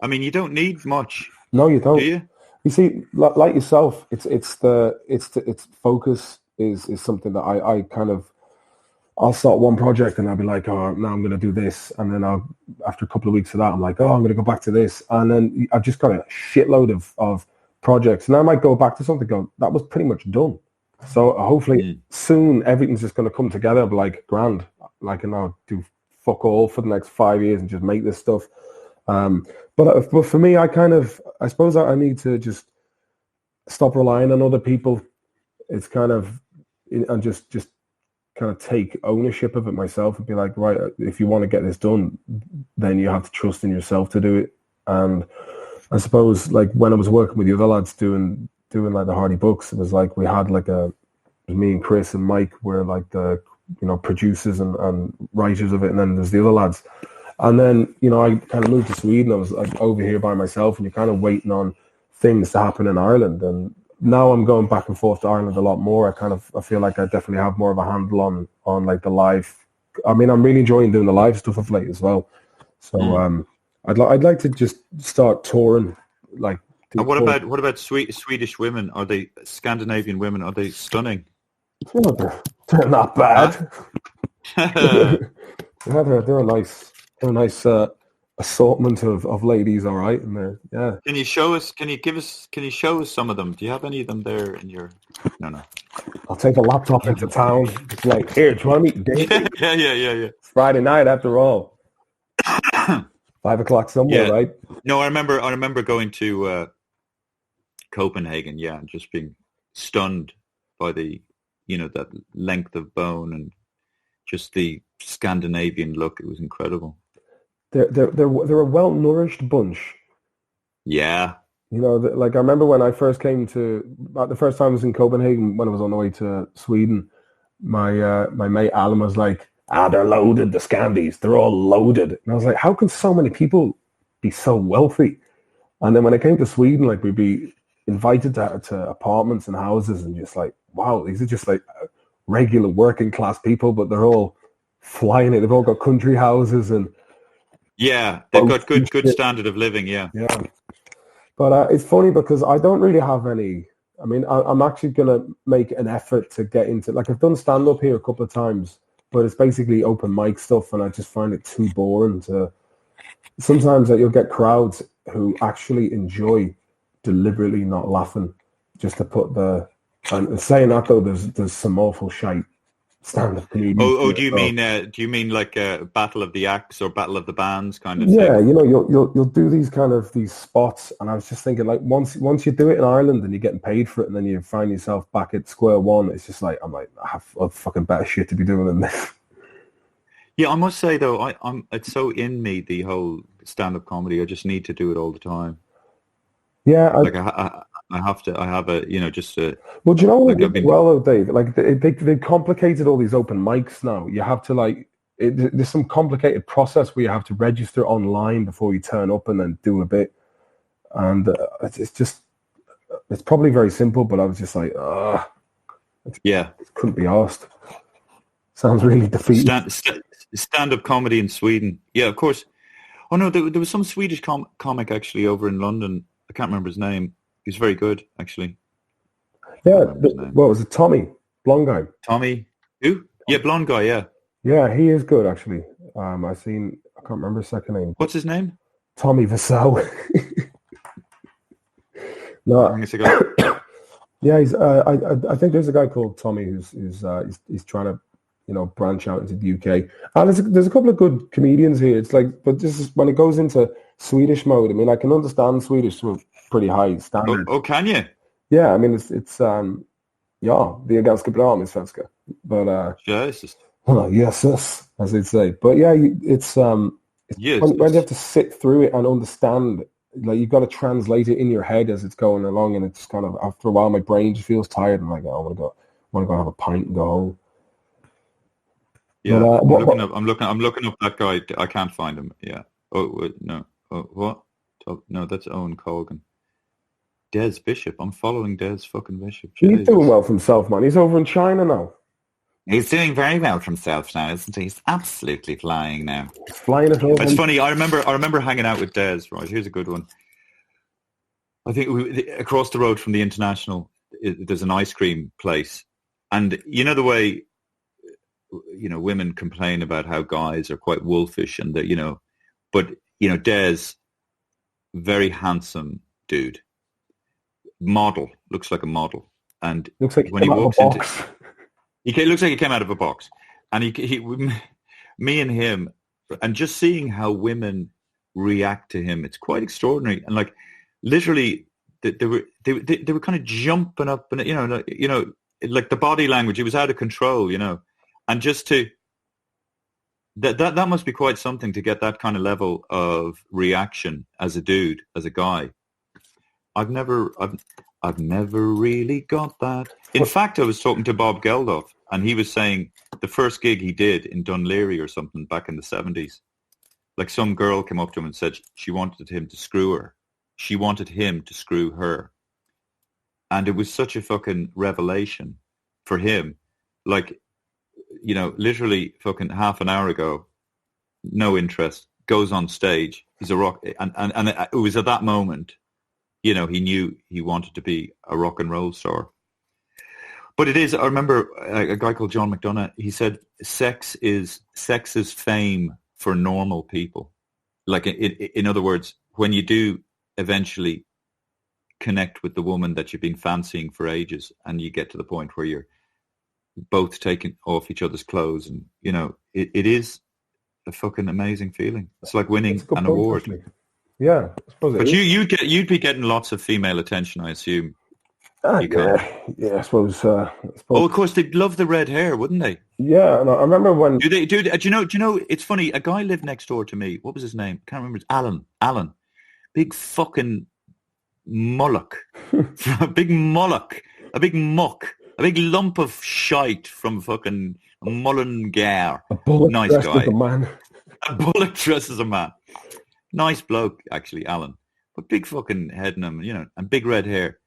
I mean, you don't need much. No, you don't. Do you? You see, like yourself, it's focus is something that I kind of, I'll start one project and I'll be like, oh, now I'm going to do this. And then after a couple of weeks of that, I'm like, oh, I'm going to go back to this. And then I've just got a shitload of projects. And I might go back to something going, that was pretty much done. So hopefully soon everything's just going to come together and be like, grand. Like, and I'll do fuck all for the next 5 years and just make this stuff. But for me, I suppose I need to just stop relying on other people. It's kind of, and just kind of take ownership of it myself and be like, right, if you want to get this done, then you have to trust in yourself to do it. And I suppose like when I was working with the other lads doing like the Hardy books, it was like we had like me and Chris and Mike were like the producers and writers of it, and then there's the other lads. And then, I kind of moved to Sweden. I was like over here by myself, and you're kind of waiting on things to happen in Ireland. And now I'm going back and forth to Ireland a lot more. I feel like I definitely have more of a handle on like the live. I mean, I'm really enjoying doing the live stuff of late as well. So I'd like to just start touring. Like, and what about Swedish women? Are they Scandinavian women? Are they stunning? They're not bad. Yeah, they're a nice assortment of ladies, all right, and they're Can you show us? Can you show us some of them? Do you have any of them there in your? No. I'll take a laptop into town. It's like, here, do you want to meet Dave? Yeah. It's Friday night after all. 5 o'clock somewhere, right? No, I remember going to Copenhagen, yeah, and just being stunned by the, that length of bone and just the Scandinavian look. It was incredible. They're a well-nourished bunch. Yeah. Like I remember when I first came the first time I was in Copenhagen when I was on the way to Sweden, my mate Alan was like, they're loaded, the Scandies, they're all loaded. And I was like, how can so many people be so wealthy? And then when I came to Sweden, like we'd be invited to apartments and houses and just like, wow, these are just like regular working class people, but they're all flying it. They've all got country houses and yeah, they've got good standard of living. Yeah. Yeah. But it's funny because I don't really have any. I mean, I'm actually going to make an effort to get into, like, I've done stand-up here a couple of times, but it's basically open mic stuff, and I just find it too boring to. Sometimes you'll get crowds who actually enjoy deliberately not laughing just to put the. And saying that though, there's some awful shite stand-up comedians. Do you mean like a Battle of the Acts or Battle of the Bands kind of yeah, thing? You'll do these spots, and I was just thinking, like, once you do it in Ireland and you're getting paid for it, and then you find yourself back at square one, it's just like, I'm like, I have fucking better shit to be doing than this. Yeah, I must say though, it's so in me, the whole stand-up comedy. I just need to do it all the time. Yeah, I have to. I have a, just a. Well, do you know like though, Dave? Like they complicated all these open mics now. You have to there's some complicated process where you have to register online before you turn up and then do a bit. And it's probably very simple, but I was just like, yeah, couldn't be asked. Sounds really defeating. Stand-up comedy in Sweden. Yeah, of course. Oh no, there was some Swedish comic actually over in London. I can't remember his name. He's very good, actually. Yeah, what was it? Tommy, blonde guy. Tommy, who? Yeah, blonde guy. Yeah. Yeah, he is good actually. I can't remember his second name. What's his name? Tommy Vassell. No. Yeah, he's. I think there's a guy called Tommy who's trying to, branch out into the UK. And there's a couple of good comedians here. It's like, but this is when it goes into Swedish mode. I mean, I can understand Swedish to a pretty high standard. Oh, can you? Yeah, I mean, it's ja, det är ganska bra med svenska. But Jesus. Well, yes, as they'd say. But yeah, it's when you have to sit through it and understand, like, you've got to translate it in your head as it's going along, and it's kind of, after a while, my brain just feels tired. I'm like, I want to go have a pint and go home. Yeah, but, I'm looking up that guy. I can't find him. Yeah. Oh no. Oh, what? Oh, no, that's Owen Colgan. Des Bishop. I'm following Des fucking Bishop. Jesus. He's doing well for himself, man. He's over in China now. He's doing very well for himself now, isn't he? He's absolutely flying now. He's flying it over. It's funny. I remember hanging out with Des. Right, here's a good one. I think across the road from the International, there's an ice cream place, and you know the way, women complain about how guys are quite wolfish, and that but Des, very handsome dude, model, looks like a model, and looks like when he walks into. He looks like he came out of a box, and me and him, and just seeing how women react to him, it's quite extraordinary. And like, literally, they were kind of jumping up, and like the body language, it was out of control, and just to that must be quite something to get that kind of level of reaction as a dude, as a guy. I've never really got that. In fact, I was talking to Bob Geldof, and he was saying the first gig he did in Dunleary or something back in the 70s, like some girl came up to him and said she wanted him to screw her. She wanted him to screw her. And it was such a fucking revelation for him. Like, literally fucking half an hour ago, no interest, goes on stage. He's a rock. And it was at that moment, he knew he wanted to be a rock and roll star. But it is, I remember a guy called John McDonough, he said, sex is fame for normal people. Like, in other words, when you do eventually connect with the woman that you've been fancying for ages, and you get to the point where you're both taking off each other's clothes, and, it is a fucking amazing feeling. It's like winning an award. Yeah, I suppose it But is. you'd be getting lots of female attention, I assume. You can't. Yeah, I suppose. Oh, of course, they'd love the red hair, wouldn't they? Yeah, and I remember when. Do they? Do you know? Do you know? It's funny. A guy lived next door to me. What was his name? Can't remember. It's Alan. Alan, big fucking mullock, a big mullock, a big muck, a big lump of shite from fucking Mullingar. A bullet Nice dressed guy. as a man. A bullet dressed as a man. Nice bloke, actually, Alan. But big fucking head in him, and big red hair.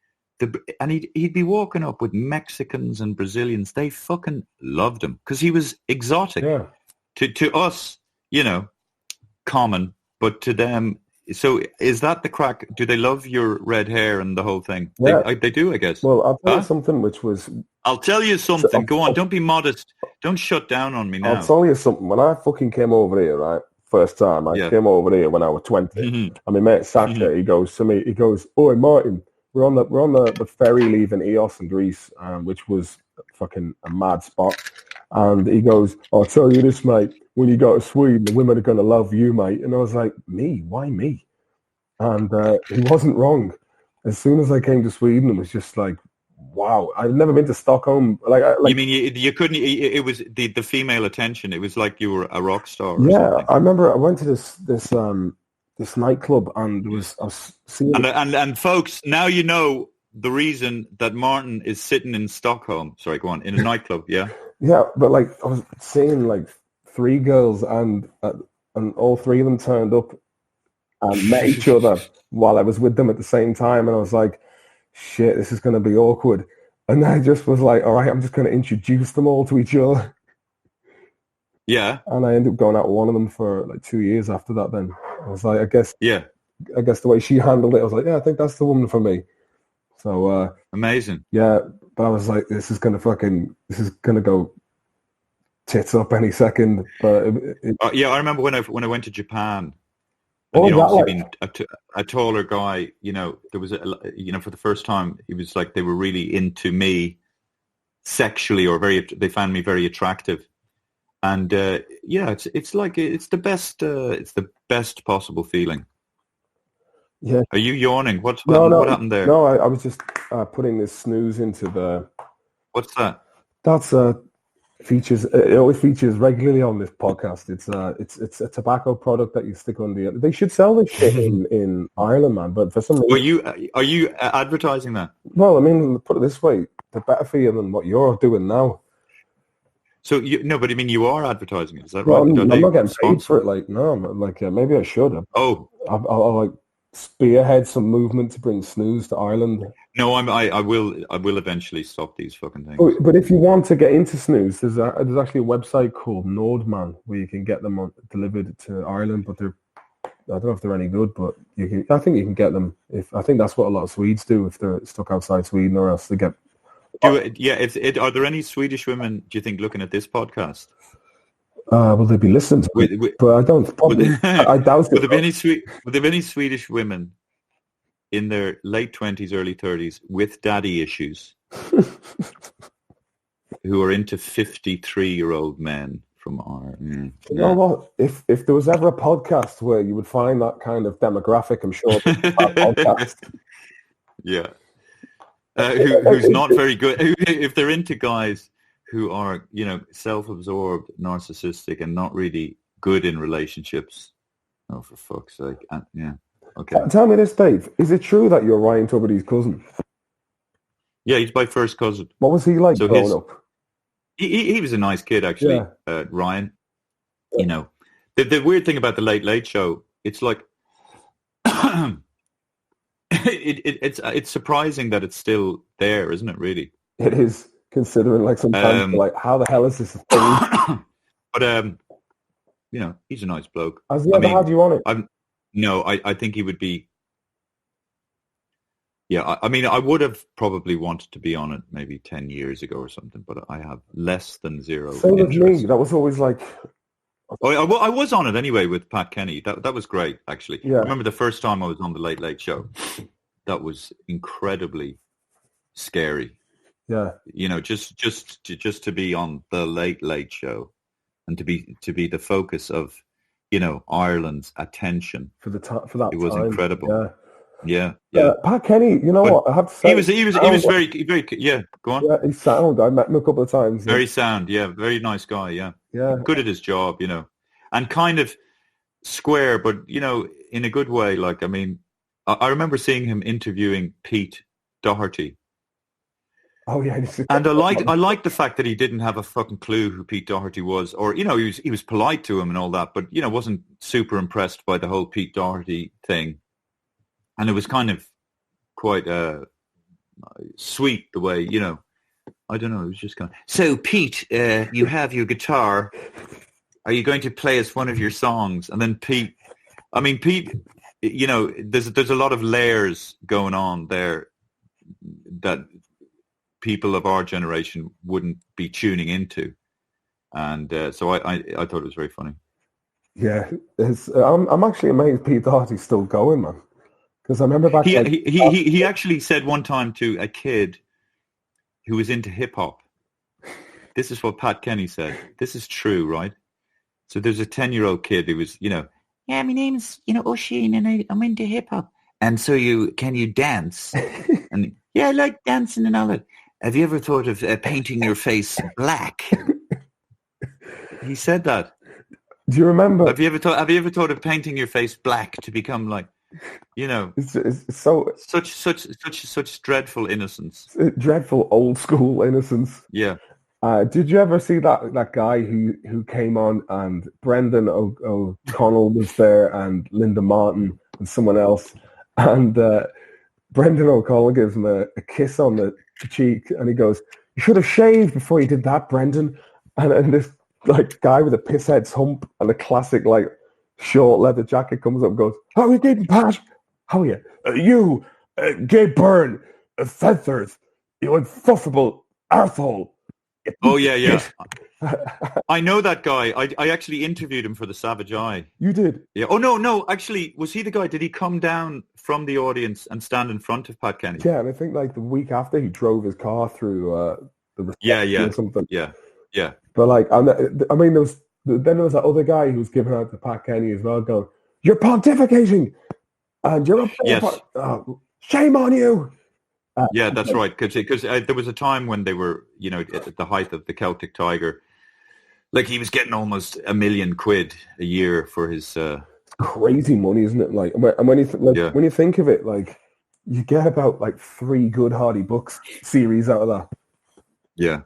And he'd be walking up with Mexicans and Brazilians. They fucking loved him because he was exotic. Yeah. To us, common, but to them. So is that the crack? Do they love your red hair and the whole thing? Yeah. They do, I guess. Well, I'll tell you something which was... I'll tell you something. Go on. Don't be modest. Don't shut down on me now. I'll tell you something. When I fucking came over here, right, first time, I came over here when I was 20. Mm-hmm. And my mate Sasha, he goes to me, "Oi, Martin, we're on the ferry leaving Eos in Greece, which was fucking a mad spot." And he goes, "I'll tell you this, mate. When you go to Sweden, the women are going to love you, mate." And I was like, "Me? Why me?" And he wasn't wrong. As soon as I came to Sweden, it was just like, wow. I've never been to Stockholm. You mean you couldn't? It was the female attention. It was like you were a rock star. Or yeah, something. I remember I went to this nightclub and I was seeing. And folks, now you know the reason that Martin is sitting in Stockholm. Sorry, go on, in a nightclub. Yeah. Yeah, but I was seeing 3 girls and all 3 of them turned up and met each other while I was with them at the same time, and I was like, shit, this is going to be awkward. And I just was like, all right, I'm just going to introduce them all to each other. Yeah. And I ended up going out with one of them for 2 years after that. Then I was like, I guess the way she handled it, I was like, yeah, I think that's the woman for me. So amazing. Yeah, but I was like, this is going to go tits up any second. But I remember when I went to Japan. Oh, being a taller guy, there was for the first time, it was like they were really into me sexually, or they found me very attractive, and it's the best possible feeling. Yeah. Are you yawning? What happened there? No, I was just putting this snooze into the. What's that? That's features. It always features regularly on this podcast. It's a tobacco product that you stick on the. They should sell this shit in Ireland, man. But for some reason, are you advertising that? Well, I mean, put it this way: they're better for you than what you're doing now. So but I mean, you are advertising it. Is that well, right? I'm not getting paid for it. No, maybe I should. I'll spearhead some movement to bring snooze to Ireland. No, I will eventually stop these fucking things. But if you want to get into snooze, there's actually a website called Nordman where you can get them delivered to Ireland. But I don't know if they're any good, but I think you can get them. I think that's what a lot of Swedes do if they're stuck outside Sweden, or else they get. Are there any Swedish women, do you think, looking at this podcast? Will they be listening to it? But I don't. I doubt it. Would there be any Swedish women in their late 20s, early 30s with daddy issues who are into 53-year-old men from Ireland? You know what? If there was ever a podcast where you would find that kind of demographic, I'm sure it's a podcast. Yeah. Who's not very good. If they're into guys who are, self-absorbed, narcissistic, and not really good in relationships. Oh, for fuck's sake. Yeah. Okay. Tell me this, Dave. Is it true that you're Ryan Tubridy's cousin? Yeah, he's my first cousin. What was he like growing up? He was a nice kid, actually, Ryan. The weird thing about the Late Late Show, it's like... it's surprising that it's still there, isn't it, really? It is. Considering sometimes how the hell is this a thing? But he's a nice bloke. Has he ever had you on it? No, I think he would be. Yeah, I mean, I would have probably wanted to be on it maybe 10 years ago or something, but I have less than zero. Same with me. That was always like. I was on it anyway with Pat Kenny. That was great, actually. Yeah. I remember the first time I was on the Late Late Show. That was incredibly scary. Yeah, just to be on the Late Late Show, and to be the focus of Ireland's attention. for that It was time. incredible. Yeah. Yeah. Pat Kenny, you know what? I have to say, He was very, very, yeah, go on. yeah, he's sound. I met him a couple of times. Very sound, yeah, very nice guy, yeah. Yeah. Good at his job, and kind of square, but, in a good way. Like, I mean, I remember seeing him interviewing Pete Doherty. Oh yeah, and I liked the fact that he didn't have a fucking clue who Pete Doherty was, or he was polite to him and all that, but wasn't super impressed by the whole Pete Doherty thing, and it was kind of quite sweet the way I don't know, it was just kind of, so Pete, you have your guitar. Are you going to play us one of your songs? And then Pete, there's a lot of layers going on there that people of our generation wouldn't be tuning into. And so I thought it was very funny. Yeah, I'm actually amazed Pete Doherty's still going, man. Because I remember back... He actually said one time to a kid who was into hip-hop, this is what Pat Kenny said. This is true, right? So there's a 10-year-old kid who was, yeah, my name's, Oisin, and I'm into hip-hop. And so can you dance? And yeah, I like dancing and all that. Have you ever thought of painting your face black? He said that. Do you remember? Have you ever thought of painting your face black to become like, It's so such dreadful innocence. Dreadful old school innocence. Yeah. Did you ever see that guy who came on, and Brendan O'Connell was there, and Linda Martin and someone else, and Brendan O'Connell gives him a kiss on the cheek, and he goes, "You should have shaved before you did that, Brendan." And this guy with a piss head's hump and a classic short leather jacket comes up and goes, "How are you keeping, Pat? How are you? You, Gabe Byrne, feathers, you insufferable arsehole." Oh, yeah. I know that guy. I actually interviewed him for the Savage Eye. You did? Yeah. Oh, no. Actually, was he the guy? Did he come down from the audience and stand in front of Pat Kenny? Yeah, and I think the week after he drove his car through the reception or something. Yeah. But there was that other guy who was giving out to Pat Kenny as well, going, "You're pontificating, and you're up there. Yes. Shame on you." Yeah, that's right. Because there was a time when they were, at the height of the Celtic Tiger, he was getting almost £1 million a year for his. Crazy money, isn't it? And when you think of it, you get about 3 Good Hardy Books series out of that. Yeah.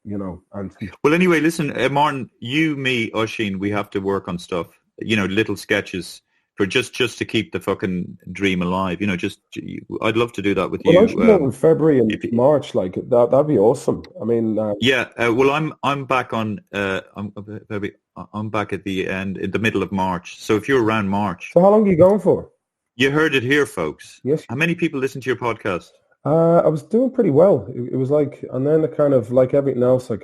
And well, anyway, listen, Martin, you, me, Oisin, we have to work on stuff. Little sketches. For just to keep the fucking dream alive, I'd love to do that with you. Well, I should know in February and March, that'd be awesome. I mean, yeah. Well, I'm back on. I'm back at the end, in the middle of March. So if you're around March, so how long are you going for? You heard it here, folks. Yes. How many people listen to your podcast? I was doing pretty well. It was and then it kind of everything else. I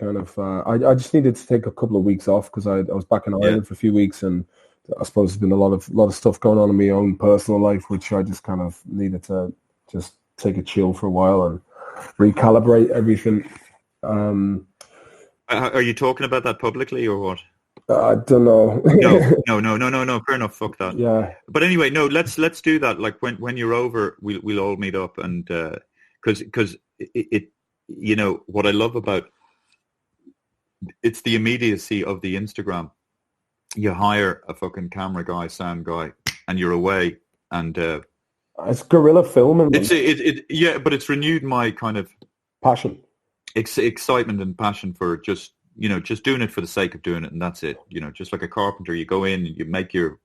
just needed to take a couple of weeks off because I was back in Ireland for a few weeks, and I suppose there's been a lot of stuff going on in my own personal life, which I just kind of needed to just take a chill for a while and recalibrate everything. Are you talking about that publicly or what? I don't know. No. Fair enough. Fuck that. Yeah. But anyway, no. Let's do that. When you're over, we'll all meet up, and because it what I love about it's the immediacy of the Instagram. You hire a fucking camera guy, sound guy, and you're away. And it's guerrilla filming. But it's renewed my kind of passion, excitement, and passion for just doing it for the sake of doing it, and that's it. Just like a carpenter, you go in, you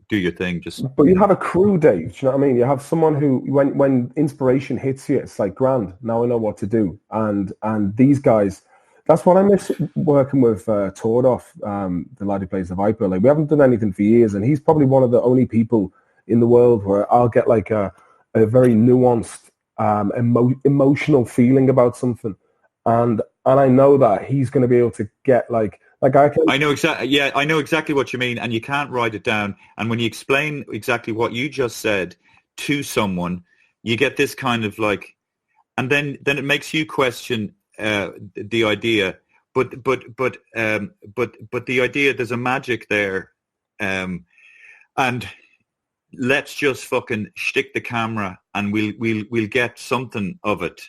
do your thing. But you have a crew, Dave. Do you know what I mean? You have someone who, when inspiration hits you, it's like, grand. Now I know what to do. And these guys. That's what I miss working with Tordoff, the lad who plays the Viper. We haven't done anything for years, and he's probably one of the only people in the world where I'll get a very nuanced, emotional feeling about something, and I know that he's going to be able to get I know exactly. Yeah, I know exactly what you mean, and you can't write it down. And when you explain exactly what you just said to someone, you get this kind of and then it makes you question. The idea, but the idea, there's a magic there, and let's just fucking stick the camera and we'll get something of it.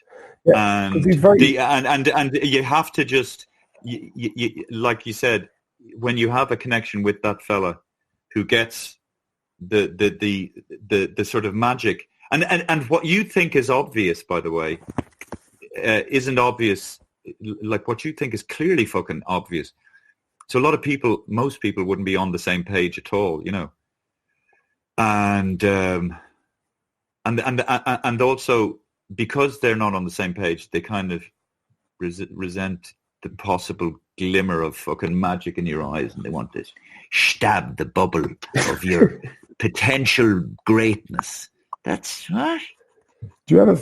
Yeah, And he's very. and you have to just like you said, when you have a connection with that fella who gets the sort of magic, and what you think is obvious, by the way, isn't obvious. Like what you think is clearly fucking obvious. So a lot of people, most people, wouldn't be on the same page at all, you know. And also because they're not on the same page, they kind of resent the possible glimmer of fucking magic in your eyes, and they want to stab the bubble of your potential greatness. That's what. Do you ever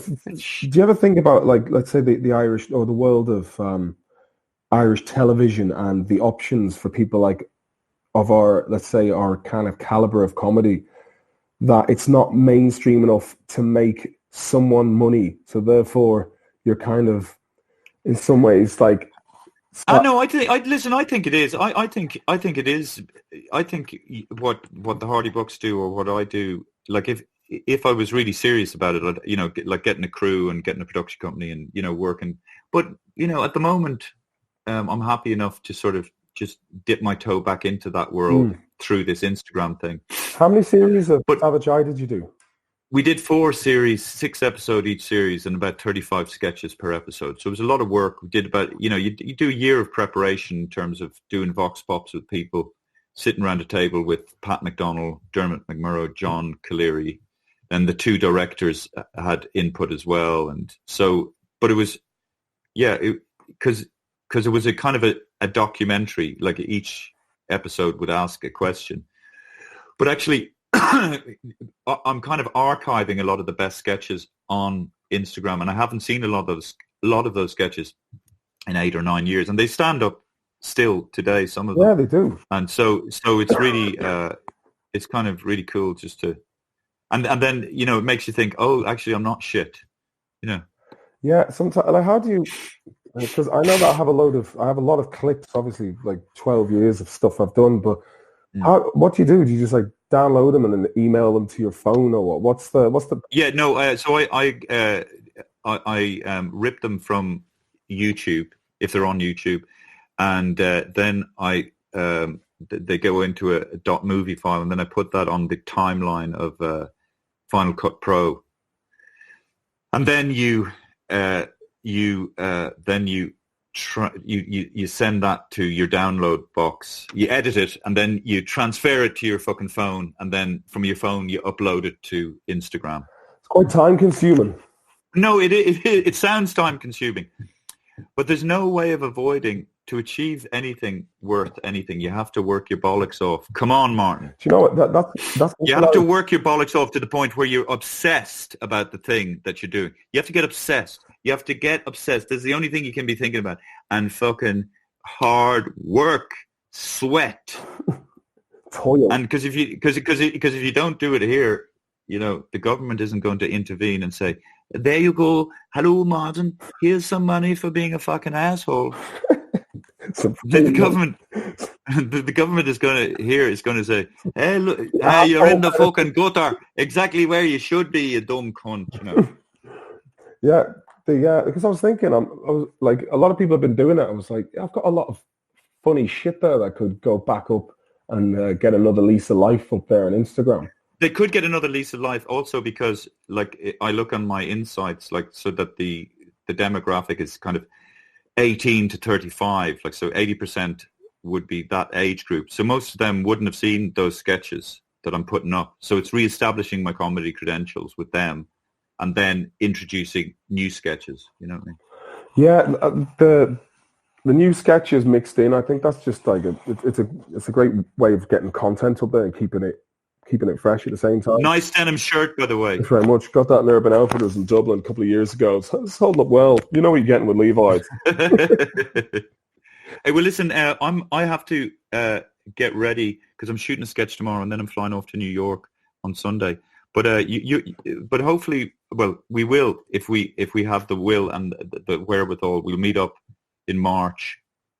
think about, like, let's say the Irish or the world of Irish television and the options for people like of our, let's say, our kind of caliber of comedy, that it's not mainstream enough to make someone money, so therefore you're kind of in some ways like. No, I think it is. I think it is. I think what the Hardy Bucks do, or what I do, like if I was really serious about it, you know, like getting a crew and getting a production company and, you know, working. But, you know, at the moment, I'm happy enough to sort of just dip my toe back into that world through this Instagram thing. How many series of Savage Eye did you do? We did 4 series, 6 episodes each series, and about 35 sketches per episode. So it was a lot of work. We did about, you know, you do a year of preparation in terms of doing vox pops with people, sitting around a table with Pat McDonnell, Dermot McMurrow, John Calleary, and the 2 directors had input as well. And so, but it was, yeah, because it was a kind of a documentary, like each episode would ask a question. But actually, I'm kind of archiving a lot of the best sketches on Instagram, and I haven't seen a lot of those sketches in 8 or 9 years, and they stand up still today. Some of them, yeah, they do. And so it's really, it's kind of really cool just to, and then, you know, it makes you think, oh, actually, I'm not shit, you know. Yeah, sometimes, like, how do you? Because I know that I have a lot of clips, obviously, like 12 years of stuff I've done, but what do you do? Do you just like download them and then email them to your phone, or what? What's the? Yeah, no. So I rip them from YouTube if they're on YouTube, and then they go into a .movie file, and then I put that on the timeline of Final Cut Pro, and then you send that to your download box, you edit it, and then you transfer it to your fucking phone, and then from your phone you upload it to Instagram. It's quite time consuming. No, it sounds time consuming, but there's no way of avoiding, to achieve anything worth anything, you have to work your bollocks off. Come on, Martin. Do you know what? That's you have to work your bollocks off to the point where you're obsessed about the thing that you're doing. You have to get obsessed. You have to get obsessed. That's the only thing you can be thinking about. And fucking hard work, sweat. Toil. And because if you don't do it here, you know, the government isn't going to intervene and say, there you go. Hello, Martin. Here's some money for being a fucking asshole. The government is going to say, hey, look, hey, you're in the fucking gutter, exactly where you should be, you dumb cunt, you know. Yeah, because I was thinking, I was like, a lot of people have been doing it. I was like, I've got a lot of funny shit there that could go back up and get another lease of life up there on Instagram. They could get another lease of life also because, like, I look on my insights, like, so that the demographic is kind of 18 to 35, like, so 80% would be that age group. So most of them wouldn't have seen those sketches that I'm putting up. So it's reestablishing my comedy credentials with them and then introducing new sketches, you know what I mean? Yeah, the new sketches mixed in, I think that's just like it's a great way of getting content up there and keeping it fresh at the same time. Nice denim shirt, by the way. Thanks very much. Got that in Urban Outfitters in Dublin a couple of years ago. It's holding up well. You know what you're getting with Levi's. Hey, well, listen, I have to get ready because I'm shooting a sketch tomorrow, and then I'm flying off to New York on Sunday. But but hopefully, well, we will if we have the will and the wherewithal. We'll meet up in March.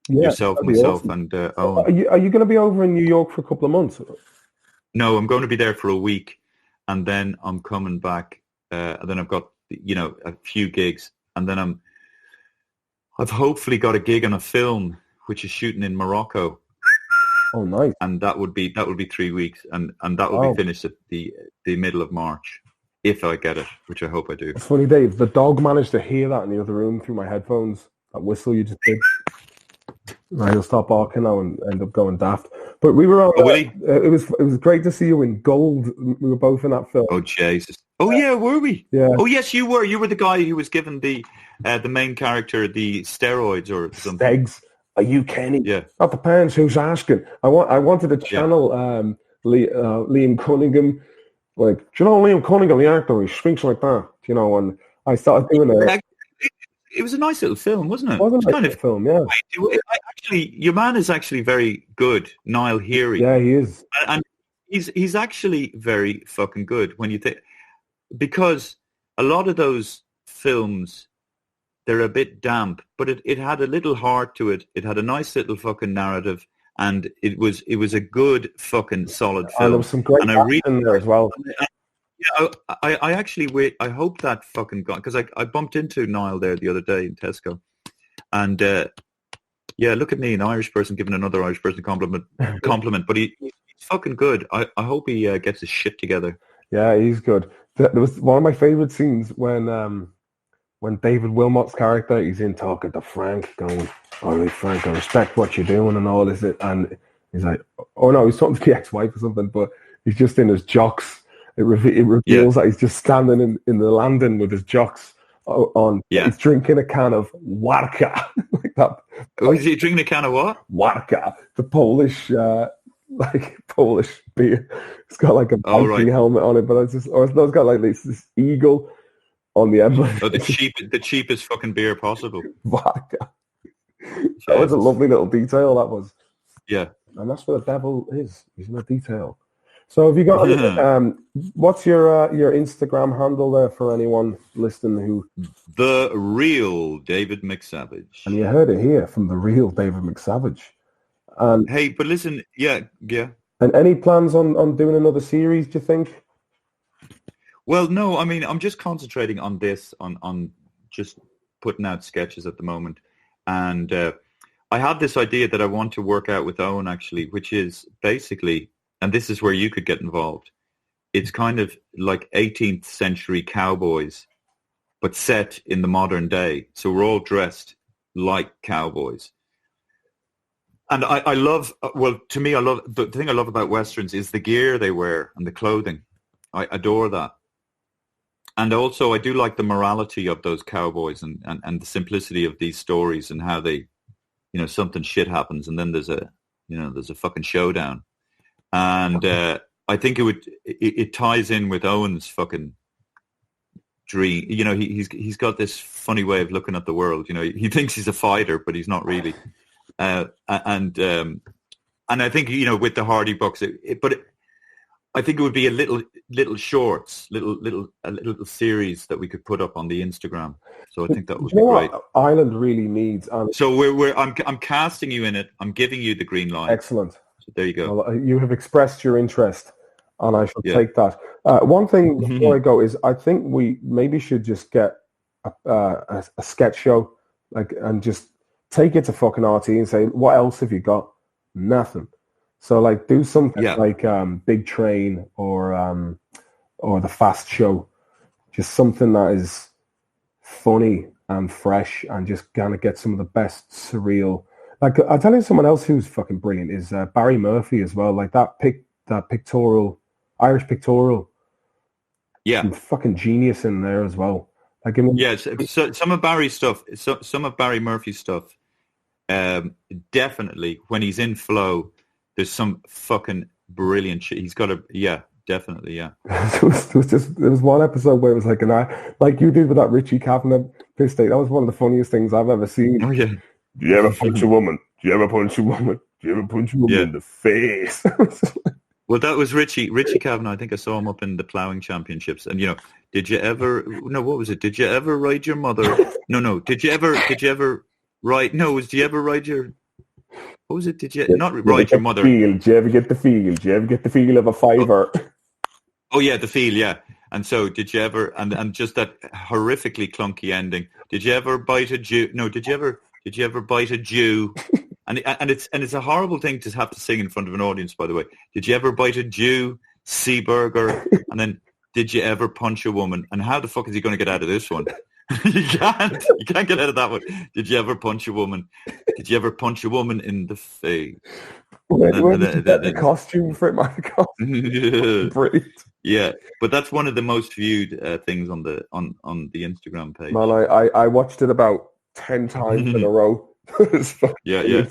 Yeah, yourself, myself, awesome. And Owen. Are you going to be over in New York for a couple of months? No, I'm going to be there for a week, and then I'm coming back. And then I've got a few gigs, and then I've hopefully got a gig on a film which is shooting in Morocco. Oh, nice. And that would be 3 weeks, and that will be finished at the middle of March, if I get it, which I hope I do. It's funny, Dave. The dog managed to hear that in the other room through my headphones. That whistle you just did. He'll stop barking now and end up going daft. But we were on. It was great to see you in gold. We were both in that film. Oh Jesus! Oh yeah, were we? Yeah. Oh yes, you were. You were the guy who was given the main character the steroids or something. Stegs. Are you Kenny? Yeah. That depends who's asking. I wanted to channel Liam Cunningham. Like, do you know Liam Cunningham, the actor? He speaks like that. And I started doing it. It was a nice little film, wasn't it? It was a nice little film, yeah. Your man is actually very good, Niall Heary. Yeah, he is. And he's actually very fucking good when you think, because a lot of those films, they're a bit damp, but it had a little heart to it. It had a nice little fucking narrative, and it was a good fucking solid film. And there was some great acting in there as well. Yeah, I hope that fucking got, because I bumped into Niall there the other day in Tesco, and look at me, an Irish person giving another Irish person a compliment, but he's fucking good. I hope he gets his shit together. Yeah, he's good. There was one of my favorite scenes when David Wilmot's character, he's in talking to Frank, going, "All right, Frank, I respect what you're doing and all this," and he's like, "Oh no, he's talking to the ex-wife or something," but he's just in his jocks. It reveals that he's just standing in the landing with his jocks on. Yeah. He's drinking a can of Warka. Like that. Oh, is he drinking a can of what? Warka, the Polish beer. It's got like a Viking helmet on it, but it's got like this eagle on the emblem. Oh, the cheapest fucking beer possible. Warka. That was a lovely little detail, that was. Yeah. And that's what the devil is. He's in the detail. So have you got what's your Instagram handle there for anyone listening who... The Real David McSavage. And you heard it here from The Real David McSavage. And hey, but listen, yeah. And any plans on doing another series, do you think? Well, no, I mean, I'm just concentrating on this, on just putting out sketches at the moment. And I have this idea that I want to work out with Owen, actually, which is basically... And this is where you could get involved. It's kind of like 18th century cowboys, but set in the modern day. So we're all dressed like cowboys. And I love, to me, the thing I love about Westerns is the gear they wear and the clothing. I adore that. And also I do like the morality of those cowboys and the simplicity of these stories and how they, something shit happens and then there's a fucking showdown. And I think it ties in with Owen's fucking dream. He's got this funny way of looking at the world. He thinks he's a fighter, but he's not really. And I think with the Hardy books, I think it would be a little shorts, a little series that we could put up on the Instagram. So I think that would be great. What Ireland really needs. So I'm casting you in it. I'm giving you the green light. Excellent. So there you go. Well, you have expressed your interest, and I shall take that. One thing before I go is I think we maybe should just get a sketch show, and just take it to fucking RT and say, what else have you got? Nothing. So do something like Big Train or The Fast Show, just something that is funny and fresh and just kind of get some of the best surreal. I'll tell you someone else who's fucking brilliant is Barry Murphy as well. Like that pictorial, Irish pictorial. Yeah. Some fucking genius in there as well. So some of Barry's stuff, some of Barry Murphy's stuff, definitely when he's in flow, there's some fucking brilliant shit. He's got definitely, yeah. there was one episode where it was like you did with that Richie Kavanagh piss take. That was one of the funniest things I've ever seen. Oh yeah. Do you ever punch a woman? Do you ever punch a woman? Do you ever punch a woman in the face? Well, that was Richie Kavanagh. I think I saw him up in the ploughing championships. And did you ever? No, what was it? Did you ever ride your mother? No. Did you ever ride? No, do you ever ride your? what was it? Did you Did not you write ever your get the mother? feel? Did you ever get the feel? Did you ever get the feel of a fiver? Oh yeah, the feel, yeah. And so, did you ever? And just that horrifically clunky ending. Did you ever bite a Jew? No, did you ever bite a Jew? And it's a horrible thing to have to sing in front of an audience. By the way, did you ever bite a Jew? Seaburger, and then did you ever punch a woman? And how the fuck is he going to get out of this one? You can't get out of that one. Did you ever punch a woman? Did you ever punch a woman in the face? Where did you get the costume for it, Michael? Brilliant. Yeah, but that's one of the most viewed things on the Instagram page. Man, I watched it about 10 times in a row. Yeah.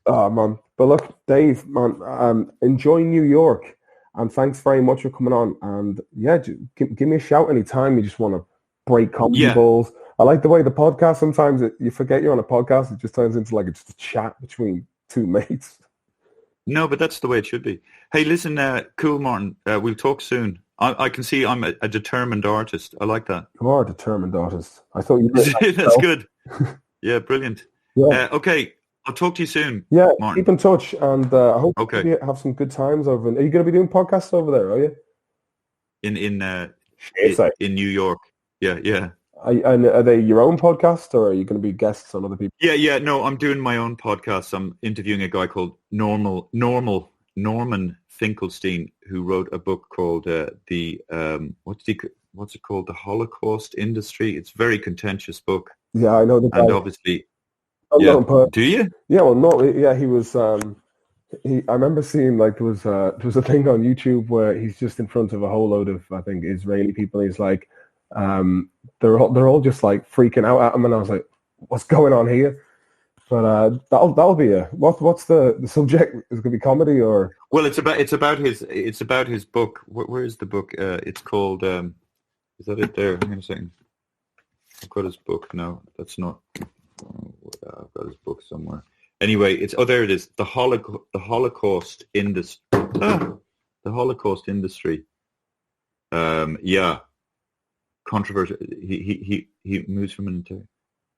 Oh, man. But look, Dave, man, enjoy New York. And thanks very much for coming on. And yeah, give me a shout anytime you just want to break comedy balls. I like the way the podcast, sometimes you forget you're on a podcast. It just turns into like it's just a chat between two mates. No, but that's the way it should be. Hey, listen, cool, Martin. We'll talk soon. I can see I'm a determined artist. I like that. You are a determined artist. I thought you did. That's good. Yeah, brilliant. Yeah. Okay, I'll talk to you soon. Yeah, Martin. keep in touch, and I hope you have some good times over. Are you going to be doing podcasts over there? Are you in New York? Yeah. And are they your own podcast, or are you going to be guests on other people? Yeah. No, I'm doing my own podcast. I'm interviewing a guy called Norman Finkelstein, who wrote a book called what's it called? The Holocaust Industry. It's a very contentious book. Yeah, I know the guy. And obviously, do you? Yeah, well, no, yeah, he was. I remember seeing like there was a thing on YouTube where he's just in front of a whole load of, I think, Israeli people. He's like, they're all just like freaking out at him, and I was like, what's going on here? But that'll be what's the subject? Is it gonna be comedy or? Well, it's about his book. Where is the book? It's called. Is that it there? Hang on a second. I've got his book. No, that's not. I've got his book somewhere. Anyway, there it is. The Holocaust industry. The Holocaust industry. Yeah. Controversial. He moves from an interior.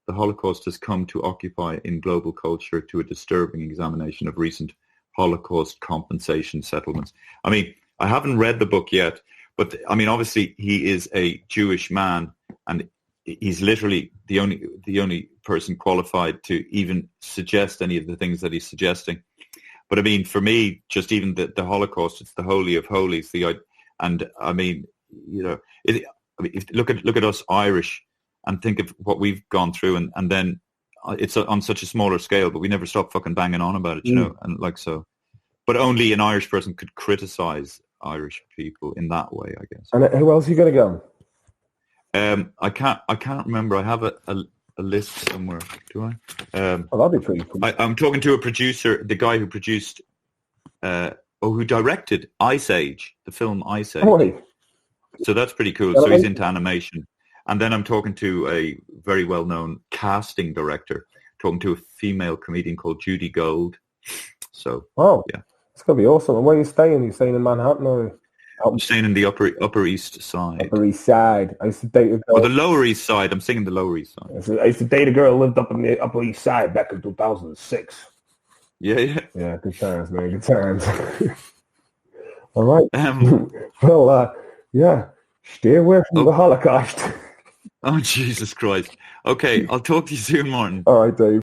The Holocaust has come to occupy in global culture to a disturbing examination of recent Holocaust compensation settlements. I mean, I haven't read the book yet, but I mean, obviously, he is a Jewish man, and he's literally the only person qualified to even suggest any of the things that he's suggesting. But I mean, for me, just even the Holocaust, it's the holy of holies. And I mean, you know, look at us Irish and think of what we've gone through, and then it's on such a smaller scale, but we never stop fucking banging on about it, you know, and like so. But only an Irish person could criticize Irish people in that way, I guess. And who else are you going to go? I can't remember. I have a list somewhere. Do I? That'd be pretty cool. I'm talking to a producer, the guy who produced, who directed Ice Age, the film Ice Age. Oh, so that's pretty cool. So he's into animation. And then I'm talking to a very well-known casting director, talking to a female comedian called Judy Gold. So, yeah. It's going to be awesome. And where are you staying? Are you staying in Manhattan or? I'm staying in the Upper East Side. Upper East Side. I used to date a girl. Or the Lower East Side. I'm staying in the Lower East Side. I used to date a girl who lived up in the Upper East Side back in 2006. Yeah. Yeah, good times, man. Good times. All right. Well, yeah. Stay away from the Holocaust. Oh, Jesus Christ. Okay, I'll talk to you soon, Martin. All right, Dave.